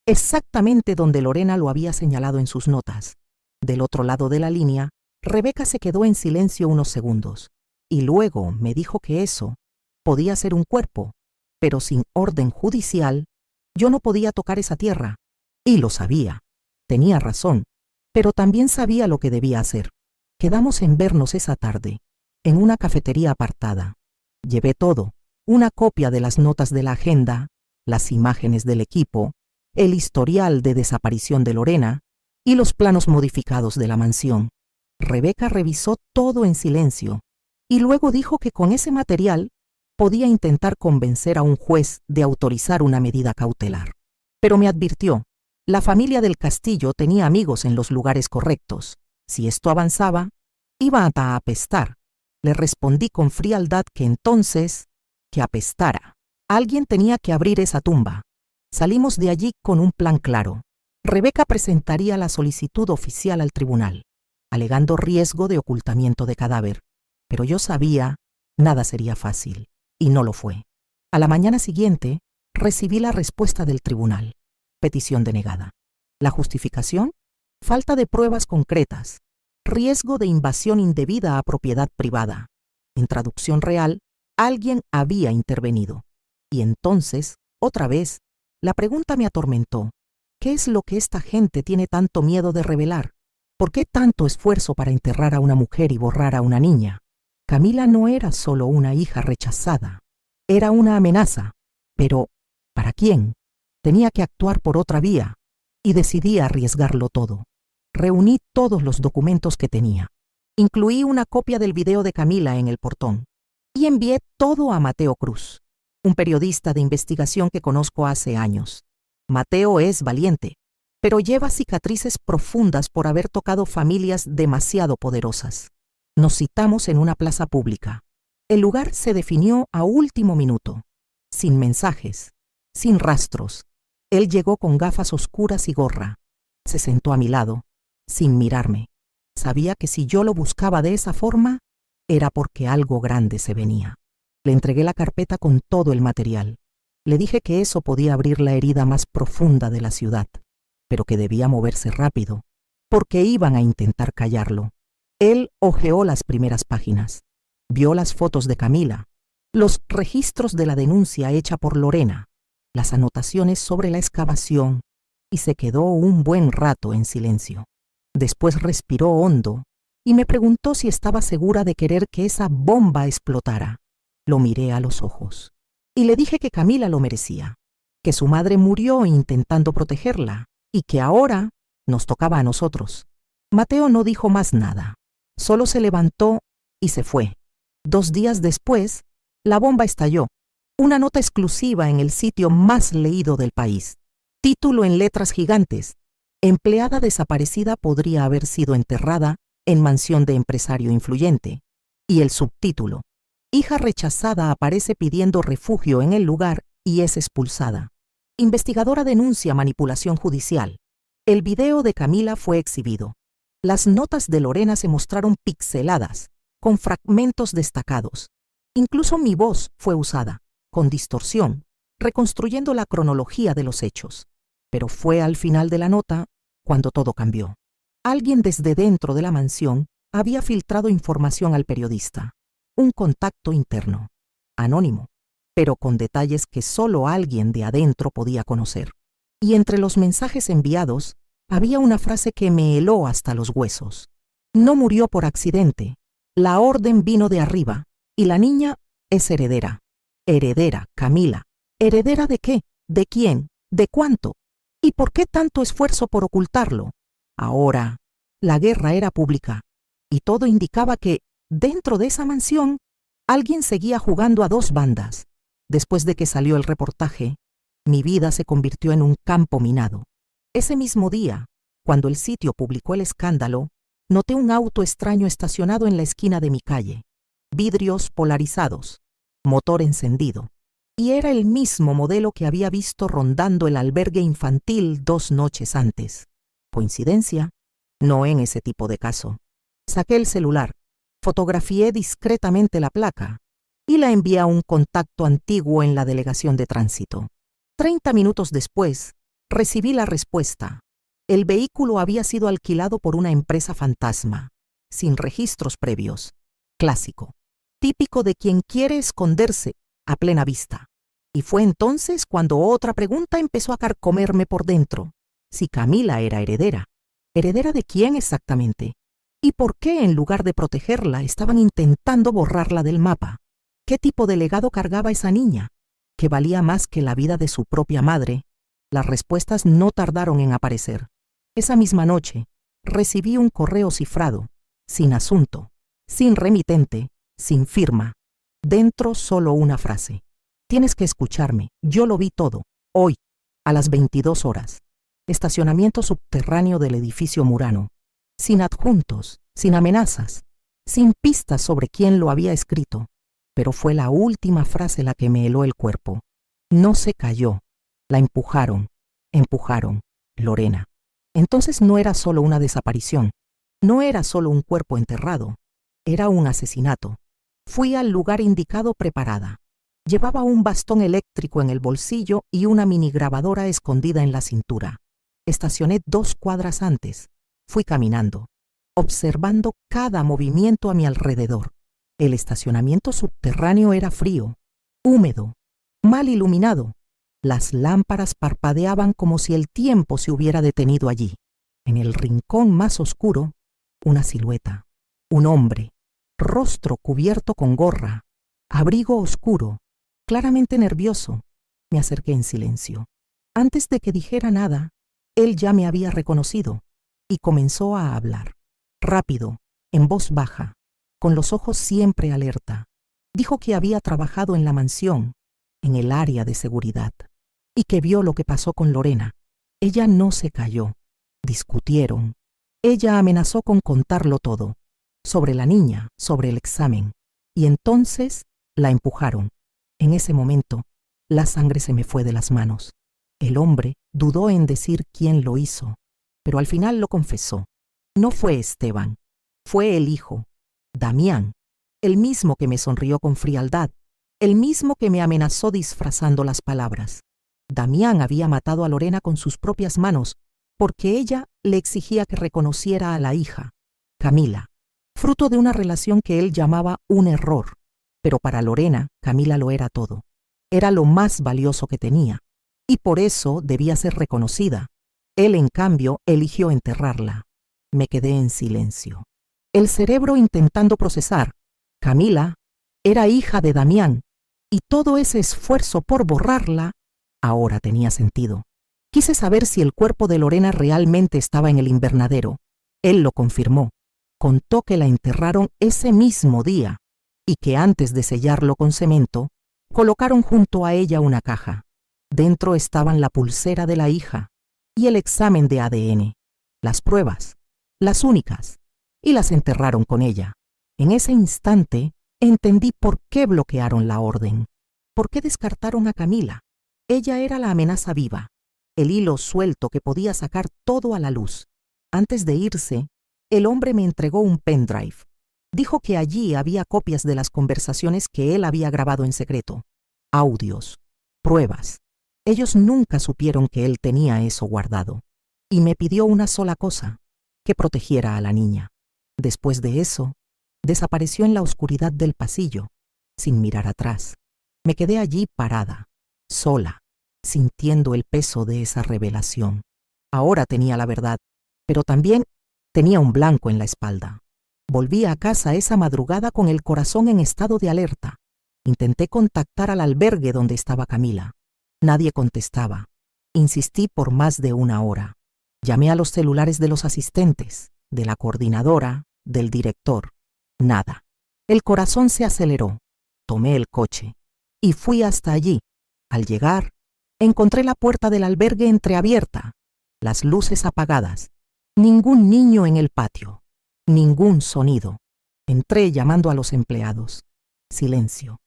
exactamente donde Lorena lo había señalado en sus notas. Del otro lado de la línea, Rebeca se quedó en silencio unos segundos, y luego me dijo que eso podía ser un cuerpo, pero sin orden judicial, yo no podía tocar esa tierra. Y lo sabía. Tenía razón, pero también sabía lo que debía hacer. Quedamos en vernos esa tarde, en una cafetería apartada. Llevé todo, una copia de las notas de la agenda, las imágenes del equipo, el historial de desaparición de Lorena y los planos modificados de la mansión. Rebeca revisó todo en silencio y luego dijo que con ese material podía intentar convencer a un juez de autorizar una medida cautelar. Pero me advirtió, la familia del Castillo tenía amigos en los lugares correctos. Si esto avanzaba, iba a apestar. Le respondí con frialdad que entonces, que apestara. Alguien tenía que abrir esa tumba. Salimos de allí con un plan claro. Rebeca presentaría la solicitud oficial al tribunal, alegando riesgo de ocultamiento de cadáver. Pero yo sabía, nada sería fácil, y no lo fue. A la mañana siguiente, recibí la respuesta del tribunal. Petición denegada. La justificación: falta de pruebas concretas, riesgo de invasión indebida a propiedad privada. En traducción real, alguien había intervenido. Y entonces, otra vez, la pregunta me atormentó. ¿Qué es lo que esta gente tiene tanto miedo de revelar? ¿Por qué tanto esfuerzo para enterrar a una mujer y borrar a una niña? Camila no era solo una hija rechazada. Era una amenaza. Pero, ¿para quién? Tenía que actuar por otra vía, y decidí arriesgarlo todo. Reuní todos los documentos que tenía. Incluí una copia del video de Camila en el portón, y envié todo a Mateo Cruz, un periodista de investigación que conozco hace años. Mateo es valiente, pero lleva cicatrices profundas por haber tocado familias demasiado poderosas. Nos citamos en una plaza pública. El lugar se definió a último minuto, sin mensajes, sin rastros. Él llegó con gafas oscuras y gorra. Se sentó a mi lado, sin mirarme. Sabía que si yo lo buscaba de esa forma, era porque algo grande se venía. Le entregué la carpeta con todo el material. Le dije que eso podía abrir la herida más profunda de la ciudad, pero que debía moverse rápido, porque iban a intentar callarlo. Él hojeó las primeras páginas, vio las fotos de Camila, los registros de la denuncia hecha por Lorena, las anotaciones sobre la excavación, y se quedó un buen rato en silencio. Después respiró hondo y me preguntó si estaba segura de querer que esa bomba explotara. Lo miré a los ojos y le dije que Camila lo merecía, que su madre murió intentando protegerla y que ahora nos tocaba a nosotros. Mateo no dijo más nada, solo se levantó y se fue. 2 días después, la bomba estalló. Una nota exclusiva en el sitio más leído del país. Título en letras gigantes: empleada desaparecida podría haber sido enterrada en mansión de empresario influyente. Y el subtítulo: hija rechazada aparece pidiendo refugio en el lugar y es expulsada. Investigadora denuncia manipulación judicial. El video de Camila fue exhibido. Las notas de Lorena se mostraron pixeladas, con fragmentos destacados. Incluso mi voz fue usada, con distorsión, reconstruyendo la cronología de los hechos. Pero fue al final de la nota cuando todo cambió. Alguien desde dentro de la mansión había filtrado información al periodista. un contacto interno, anónimo, pero con detalles que solo alguien de adentro podía conocer. Y entre los mensajes enviados había una frase que me heló hasta los huesos. No murió por accidente. La orden vino de arriba y la niña es heredera. Heredera, Camila. ¿Heredera de qué? ¿De quién? ¿De cuánto? ¿Y por qué tanto esfuerzo por ocultarlo? Ahora, la guerra era pública y todo indicaba que, dentro de esa mansión, alguien seguía jugando a dos bandas. Después de que salió el reportaje, mi vida se convirtió en un campo minado. Ese mismo día, cuando el sitio publicó el escándalo, noté un auto extraño estacionado en la esquina de mi calle. Vidrios polarizados, motor encendido. Y era el mismo modelo que había visto rondando el albergue infantil 2 noches antes. ¿Coincidencia? No en ese tipo de caso. Saqué el celular, fotografié discretamente la placa y la envié a un contacto antiguo en la delegación de tránsito. 30 minutos después, recibí la respuesta. El vehículo había sido alquilado por una empresa fantasma, sin registros previos. Clásico, típico de quien quiere esconderse a plena vista. Y fue entonces cuando otra pregunta empezó a carcomerme por dentro. Si Camila era heredera. ¿Heredera de quién exactamente? ¿Y por qué, en lugar de protegerla, estaban intentando borrarla del mapa? ¿Qué tipo de legado cargaba esa niña, que valía más que la vida de su propia madre? Las respuestas no tardaron en aparecer. Esa misma noche, recibí un correo cifrado, sin asunto, sin remitente, sin firma. Dentro solo una frase. Tienes que escucharme, yo lo vi todo, hoy, a las 22 horas. Estacionamiento subterráneo del edificio Murano. Sin adjuntos, sin amenazas, sin pistas sobre quién lo había escrito. Pero fue la última frase la que me heló el cuerpo. No se cayó. La empujaron, Lorena. Entonces no era solo una desaparición, no era solo un cuerpo enterrado, era un asesinato. Fui al lugar indicado preparada. Llevaba un bastón eléctrico en el bolsillo y una minigrabadora escondida en la cintura. Estacioné 2 cuadras antes. Fui caminando, observando cada movimiento a mi alrededor. El estacionamiento subterráneo era frío, húmedo, mal iluminado. Las lámparas parpadeaban como si el tiempo se hubiera detenido allí. En el rincón más oscuro, una silueta, un hombre, rostro cubierto con gorra, abrigo oscuro, claramente nervioso. Me acerqué en silencio. Antes de que dijera nada, él ya me había reconocido y comenzó a hablar, rápido, en voz baja, con los ojos siempre alerta. Dijo que había trabajado en la mansión, en el área de seguridad, y que vio lo que pasó con Lorena. Ella no se calló. Discutieron. Ella amenazó con contarlo todo, sobre la niña, sobre el examen, y entonces la empujaron. En ese momento, la sangre se me fue de las manos. El hombre dudó en decir quién lo hizo, pero al final lo confesó. No fue Esteban, fue el hijo, Damián, el mismo que me sonrió con frialdad, el mismo que me amenazó disfrazando las palabras. Damián había matado a Lorena con sus propias manos porque ella le exigía que reconociera a la hija, Camila, fruto de una relación que él llamaba un error. Pero para Lorena, Camila lo era todo. Era lo más valioso que tenía, y por eso debía ser reconocida. Él, en cambio, eligió enterrarla. Me quedé en silencio, el cerebro intentando procesar. Camila era hija de Damián, y todo ese esfuerzo por borrarla ahora tenía sentido. Quise saber si el cuerpo de Lorena realmente estaba en el invernadero. Él lo confirmó. Contó que la enterraron ese mismo día y que antes de sellarlo con cemento, colocaron junto a ella una caja. Dentro estaban la pulsera de la hija y el examen de ADN, las pruebas, las únicas, y las enterraron con ella. En ese instante entendí por qué bloquearon la orden, por qué descartaron a Camila. Ella era la amenaza viva, el hilo suelto que podía sacar todo a la luz. Antes de irse, el hombre me entregó un pendrive. Dijo que allí había copias de las conversaciones que él había grabado en secreto, audios, pruebas. Ellos nunca supieron que él tenía eso guardado. Y me pidió una sola cosa, que protegiera a la niña. Después de eso, Desapareció en la oscuridad del pasillo, sin mirar atrás. Me quedé allí parada, sola, sintiendo el peso de esa revelación. Ahora tenía la verdad, pero también tenía un blanco en la espalda. Volví a casa esa madrugada con el corazón en estado de alerta. Intenté contactar al albergue donde estaba Camila. Nadie contestaba. Insistí por más de una hora. Llamé a los celulares de los asistentes, de la coordinadora, del director. Nada. El corazón se aceleró. Tomé el coche y fui hasta allí. Al llegar, encontré la puerta del albergue entreabierta, las luces apagadas, ningún niño en el patio, ningún sonido. Entré llamando a los empleados. Silencio.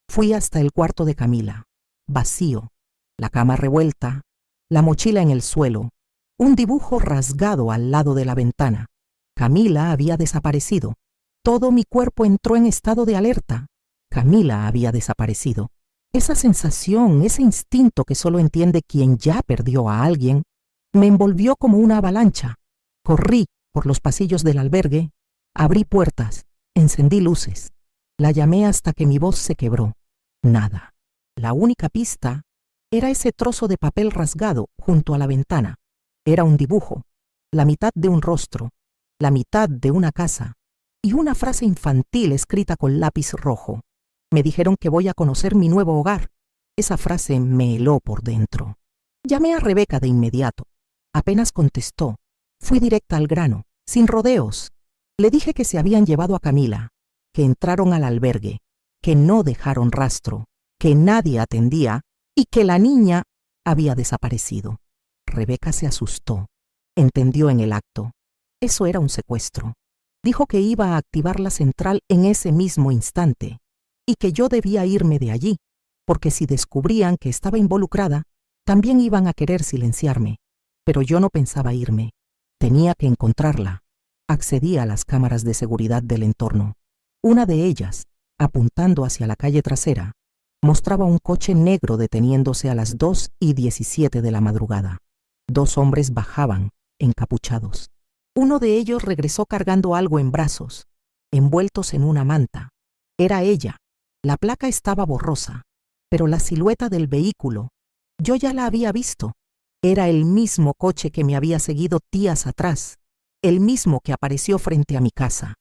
Fui hasta el cuarto de Camila. Vacío. La cama revuelta, la mochila en el suelo, un dibujo rasgado al lado de la ventana. Camila había desaparecido. Todo mi cuerpo entró en estado de alerta. Camila había desaparecido. Esa sensación, ese instinto que solo entiende quien ya perdió a alguien, me envolvió como una avalancha. Corrí por los pasillos del albergue, abrí puertas, encendí luces. La llamé hasta que mi voz se quebró. Nada. La única pista era ese trozo de papel rasgado junto a la ventana. Era un dibujo, la mitad de un rostro, la mitad de una casa y una frase infantil escrita con lápiz rojo. Me dijeron que voy a conocer mi nuevo hogar. Esa frase me heló por dentro. Llamé a Rebeca de inmediato. Apenas contestó. Fui directa al grano, sin rodeos. Le dije que se habían llevado a Camila, que entraron al albergue, que no dejaron rastro, que nadie atendía y que la niña había desaparecido. Rebeca se asustó. Entendió en el acto. Eso era un secuestro. Dijo que iba a activar la central en ese mismo instante y que yo debía irme de allí, porque si descubrían que estaba involucrada, también iban a querer silenciarme. Pero yo no pensaba irme. Tenía que encontrarla. Accedí a las cámaras de seguridad del entorno. Una de ellas, apuntando hacia la calle trasera, mostraba un coche negro deteniéndose a las 2:17 de la madrugada. 2 hombres bajaban, encapuchados. Uno de ellos regresó cargando algo en brazos, envueltos en una manta. Era ella. La placa estaba borrosa, pero la silueta del vehículo, yo ya la había visto. Era el mismo coche que me había seguido días atrás, el mismo que apareció frente a mi casa,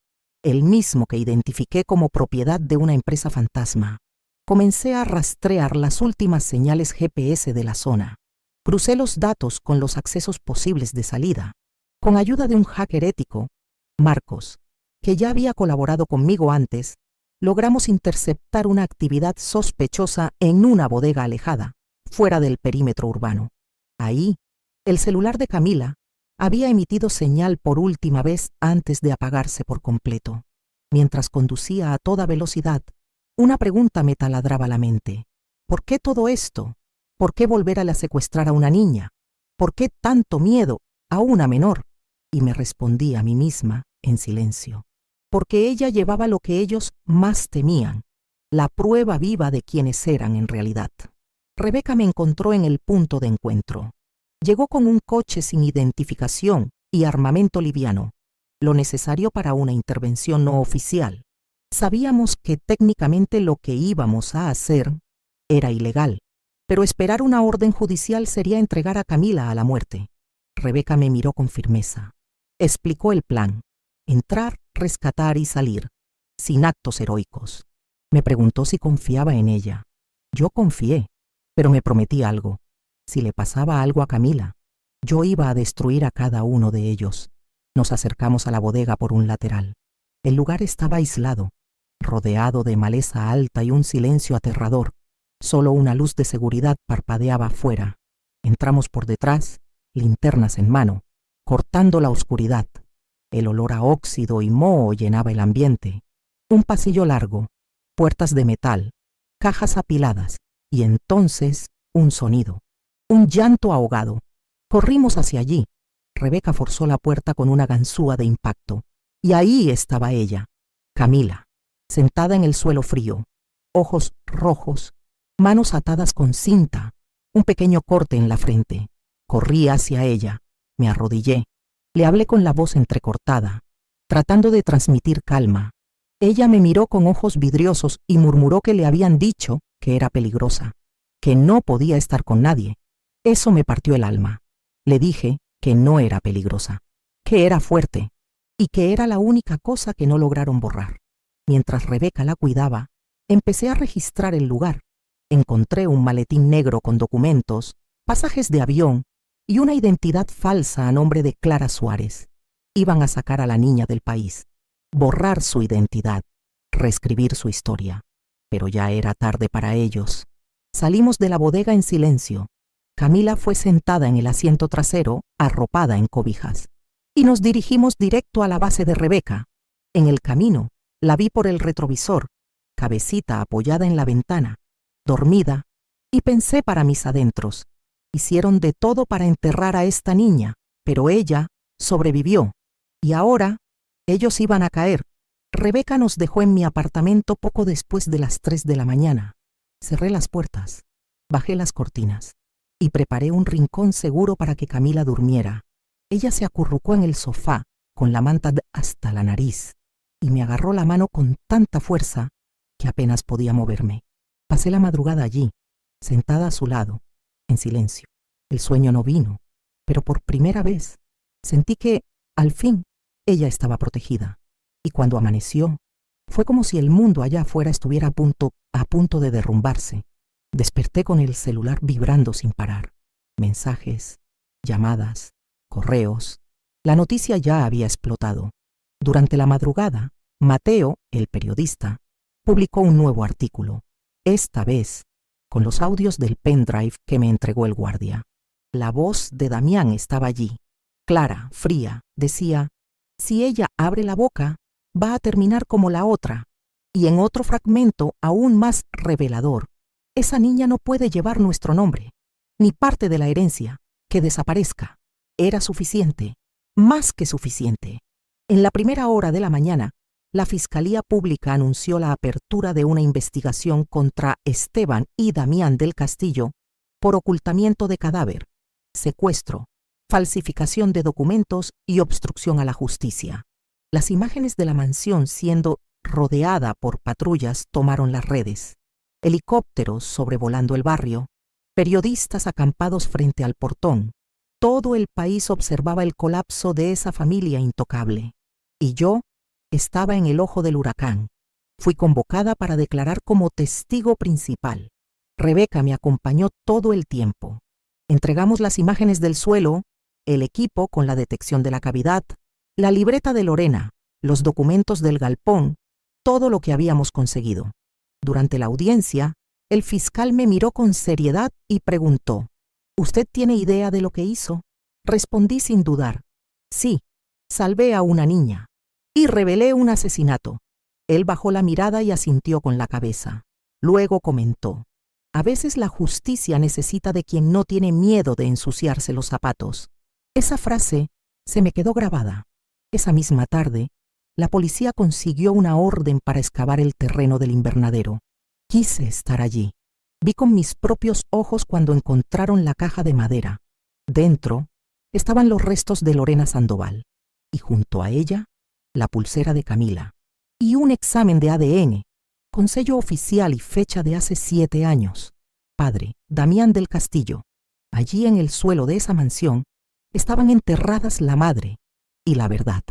el mismo que identifiqué como propiedad de una empresa fantasma. Comencé a rastrear las últimas señales GPS de la zona. Crucé los datos con los accesos posibles de salida. Con ayuda de un hacker ético, Marcos, que ya había colaborado conmigo antes, logramos interceptar una actividad sospechosa en una bodega alejada, fuera del perímetro urbano. Ahí, el celular de Camila había emitido señal por última vez antes de apagarse por completo. Mientras conducía a toda velocidad, una pregunta me taladraba la mente. ¿Por qué todo esto? ¿Por qué volver a secuestrar a una niña? ¿Por qué tanto miedo a una menor? Y me respondí a mí misma en silencio. Porque ella llevaba lo que ellos más temían, la prueba viva de quienes eran en realidad. Rebeca me encontró en el punto de encuentro. Llegó con un coche sin identificación y armamento liviano, lo necesario para una intervención no oficial. Sabíamos que técnicamente lo que íbamos a hacer era ilegal, pero esperar una orden judicial sería entregar a Camila a la muerte. Rebeca me miró con firmeza. Explicó el plan: entrar, rescatar y salir, sin actos heroicos. Me preguntó si confiaba en ella. Yo confié, pero me prometí algo. Si le pasaba algo a Camila, yo iba a destruir a cada uno de ellos. Nos acercamos a la bodega por un lateral. El lugar estaba aislado, rodeado de maleza alta y un silencio aterrador. Solo una luz de seguridad parpadeaba afuera. Entramos por detrás, linternas en mano, cortando la oscuridad. El olor a óxido y moho llenaba el ambiente. Un pasillo largo, puertas de metal, cajas apiladas, y entonces un sonido, un llanto ahogado. Corrimos hacia allí. Rebeca forzó la puerta con una ganzúa de impacto, y ahí estaba ella, Camila, sentada en el suelo frío, ojos rojos, manos atadas con cinta, un pequeño corte en la frente. Corrí hacia ella, me arrodillé, le hablé con la voz entrecortada, tratando de transmitir calma. Ella me miró con ojos vidriosos y murmuró que le habían dicho que era peligrosa, que no podía estar con nadie. Eso me partió el alma. Le dije que no era peligrosa, que era fuerte y que era la única cosa que no lograron borrar. Mientras Rebeca la cuidaba, empecé a registrar el lugar. Encontré un maletín negro con documentos, pasajes de avión y una identidad falsa a nombre de Clara Suárez. Iban a sacar a la niña del país, borrar su identidad, reescribir su historia. Pero ya era tarde para ellos. Salimos de la bodega en silencio. Camila fue sentada en el asiento trasero, arropada en cobijas, y nos dirigimos directo a la base de Rebeca. En el camino, la vi por el retrovisor, cabecita apoyada en la ventana, dormida, y pensé para mis adentros. Hicieron de todo para enterrar a esta niña, pero ella sobrevivió. Y ahora, ellos iban a caer. Rebeca nos dejó en mi apartamento poco después de las 3 de la mañana. Cerré las puertas, bajé las cortinas y preparé un rincón seguro para que Camila durmiera. Ella se acurrucó en el sofá, con la manta hasta la nariz, y me agarró la mano con tanta fuerza que apenas podía moverme. Pasé la madrugada allí, sentada a su lado, en silencio. El sueño no vino, pero por primera vez sentí que, al fin, ella estaba protegida. Y cuando amaneció, fue como si el mundo allá afuera estuviera a punto de derrumbarse. Desperté con el celular vibrando sin parar. Mensajes, llamadas, correos. La noticia ya había explotado. Durante la madrugada, Mateo, el periodista, publicó un nuevo artículo, esta vez con los audios del pendrive que me entregó el guardia. La voz de Damián estaba allí, clara, fría. Decía: si ella abre la boca, va a terminar como la otra. Y en otro fragmento aún más revelador: esa niña no puede llevar nuestro nombre, ni parte de la herencia. Que desaparezca. Era suficiente, más que suficiente. En la primera hora de la mañana, la Fiscalía Pública anunció la apertura de una investigación contra Esteban y Damián del Castillo por ocultamiento de cadáver, secuestro, falsificación de documentos y obstrucción a la justicia. Las imágenes de la mansión siendo rodeada por patrullas tomaron las redes. Helicópteros sobrevolando el barrio, periodistas acampados frente al portón. Todo el país observaba el colapso de esa familia intocable. Y yo estaba en el ojo del huracán. Fui convocada para declarar como testigo principal. Rebeca me acompañó todo el tiempo. Entregamos las imágenes del suelo, el equipo con la detección de la cavidad, la libreta de Lorena, los documentos del galpón, todo lo que habíamos conseguido. Durante la audiencia, el fiscal me miró con seriedad y preguntó: ¿usted tiene idea de lo que hizo? Respondí sin dudar: sí, salvé a una niña y revelé un asesinato. Él bajó la mirada y asintió con la cabeza. Luego comentó: a veces la justicia necesita de quien no tiene miedo de ensuciarse los zapatos. Esa frase se me quedó grabada. Esa misma tarde, la policía consiguió una orden para excavar el terreno del invernadero. Quise estar allí. Vi con mis propios ojos cuando encontraron la caja de madera. Dentro estaban los restos de Lorena Sandoval, y junto a ella, la pulsera de Camila, y un examen de ADN, con sello oficial y fecha de hace 7 años. Padre, Damián del Castillo. Allí en el suelo de esa mansión estaban enterradas la madre y la verdad.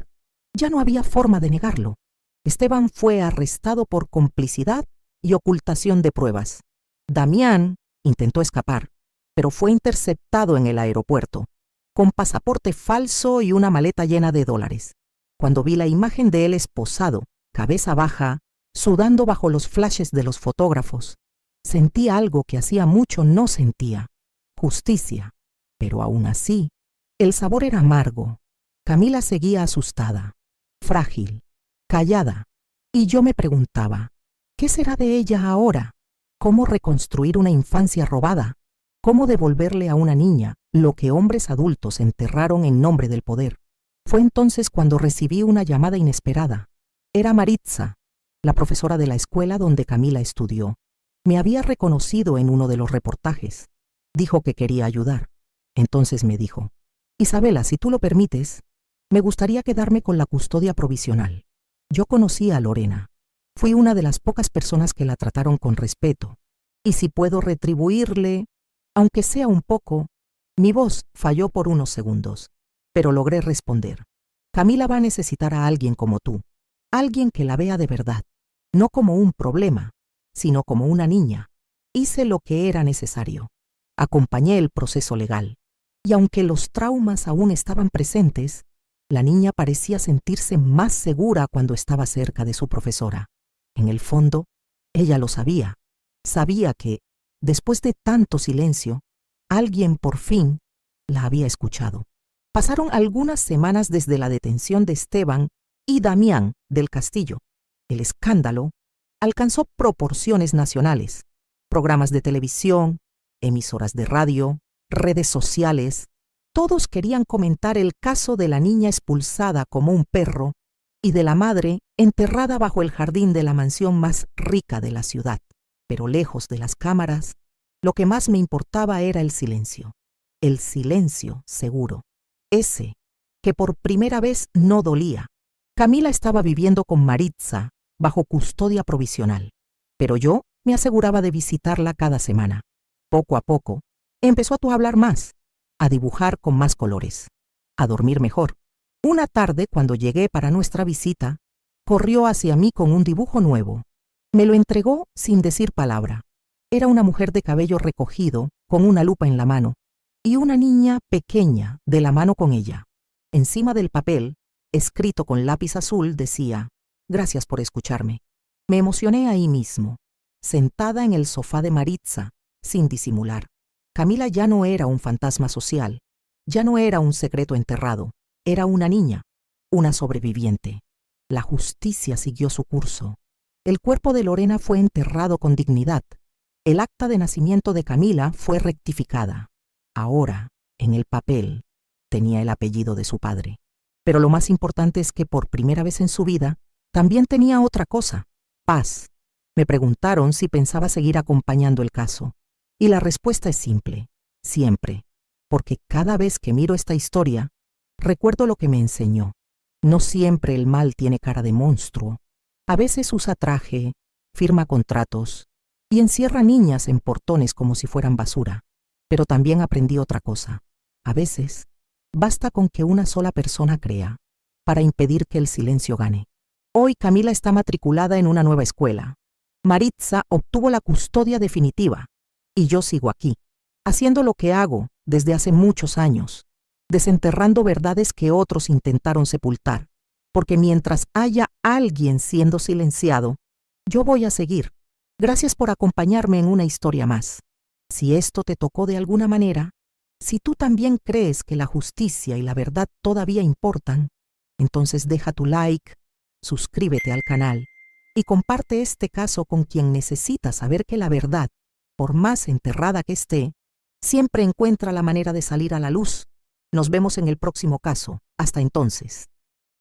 Ya no había forma de negarlo. Esteban fue arrestado por complicidad y ocultación de pruebas. Damián intentó escapar, pero fue interceptado en el aeropuerto, con pasaporte falso y una maleta llena de dólares. Cuando vi la imagen de él esposado, cabeza baja, sudando bajo los flashes de los fotógrafos, sentí algo que hacía mucho no sentía: justicia. Pero aún así, el sabor era amargo. Camila seguía asustada, frágil, callada, y yo me preguntaba: ¿qué será de ella ahora? ¿Cómo reconstruir una infancia robada? ¿Cómo devolverle a una niña lo que hombres adultos enterraron en nombre del poder? Fue entonces cuando recibí una llamada inesperada. Era Maritza, la profesora de la escuela donde Camila estudió. Me había reconocido en uno de los reportajes. Dijo que quería ayudar. Entonces me dijo: Isabela, si tú lo permites, me gustaría quedarme con la custodia provisional. Yo conocía a Lorena. Fui una de las pocas personas que la trataron con respeto. Y si puedo retribuirle, aunque sea un poco, mi voz falló por unos segundos, pero logré responder. Camila va a necesitar a alguien como tú, alguien que la vea de verdad, no como un problema, sino como una niña. Hice lo que era necesario. Acompañé el proceso legal. Y aunque los traumas aún estaban presentes, la niña parecía sentirse más segura cuando estaba cerca de su profesora. En el fondo, ella lo sabía. Sabía que, después de tanto silencio, alguien por fin la había escuchado. Pasaron algunas semanas desde la detención de Esteban y Damián del Castillo. El escándalo alcanzó proporciones nacionales. Programas de televisión, emisoras de radio, redes sociales, todos querían comentar el caso de la niña expulsada como un perro y de la madre enterrada bajo el jardín de la mansión más rica de la ciudad. Pero lejos de las cámaras, lo que más me importaba era el silencio seguro, ese que por primera vez no dolía. Camila estaba viviendo con Maritza bajo custodia provisional, pero yo me aseguraba de visitarla cada semana. Poco a poco, empezó a hablar más, a dibujar con más colores, a dormir mejor. Una tarde, cuando llegué para nuestra visita, corrió hacia mí con un dibujo nuevo. Me lo entregó sin decir palabra. Era una mujer de cabello recogido, con una lupa en la mano, y una niña pequeña de la mano con ella. Encima del papel, escrito con lápiz azul, decía: «Gracias por escucharme». Me emocioné ahí mismo, sentada en el sofá de Maritza, sin disimular. Camila ya no era un fantasma social, ya no era un secreto enterrado, era una niña, una sobreviviente. La justicia siguió su curso. El cuerpo de Lorena fue enterrado con dignidad. El acta de nacimiento de Camila fue rectificada. Ahora, en el papel, tenía el apellido de su padre. Pero lo más importante es que por primera vez en su vida, también tenía otra cosa: paz. Me preguntaron si pensaba seguir acompañando el caso. Y la respuesta es simple: siempre. Porque cada vez que miro esta historia, recuerdo lo que me enseñó. No siempre el mal tiene cara de monstruo. A veces usa traje, firma contratos y encierra niñas en portones como si fueran basura. Pero también aprendí otra cosa. A veces, basta con que una sola persona crea para impedir que el silencio gane. Hoy Camila está matriculada en una nueva escuela. Maritza obtuvo la custodia definitiva y yo sigo aquí, haciendo lo que hago desde hace muchos años, desenterrando verdades que otros intentaron sepultar, porque mientras haya alguien siendo silenciado, yo voy a seguir. Gracias por acompañarme en una historia más. Si esto te tocó de alguna manera, si tú también crees que la justicia y la verdad todavía importan, entonces deja tu like, suscríbete al canal y comparte este caso con quien necesita saber que la verdad, por más enterrada que esté, siempre encuentra la manera de salir a la luz. Nos vemos en el próximo caso. Hasta entonces.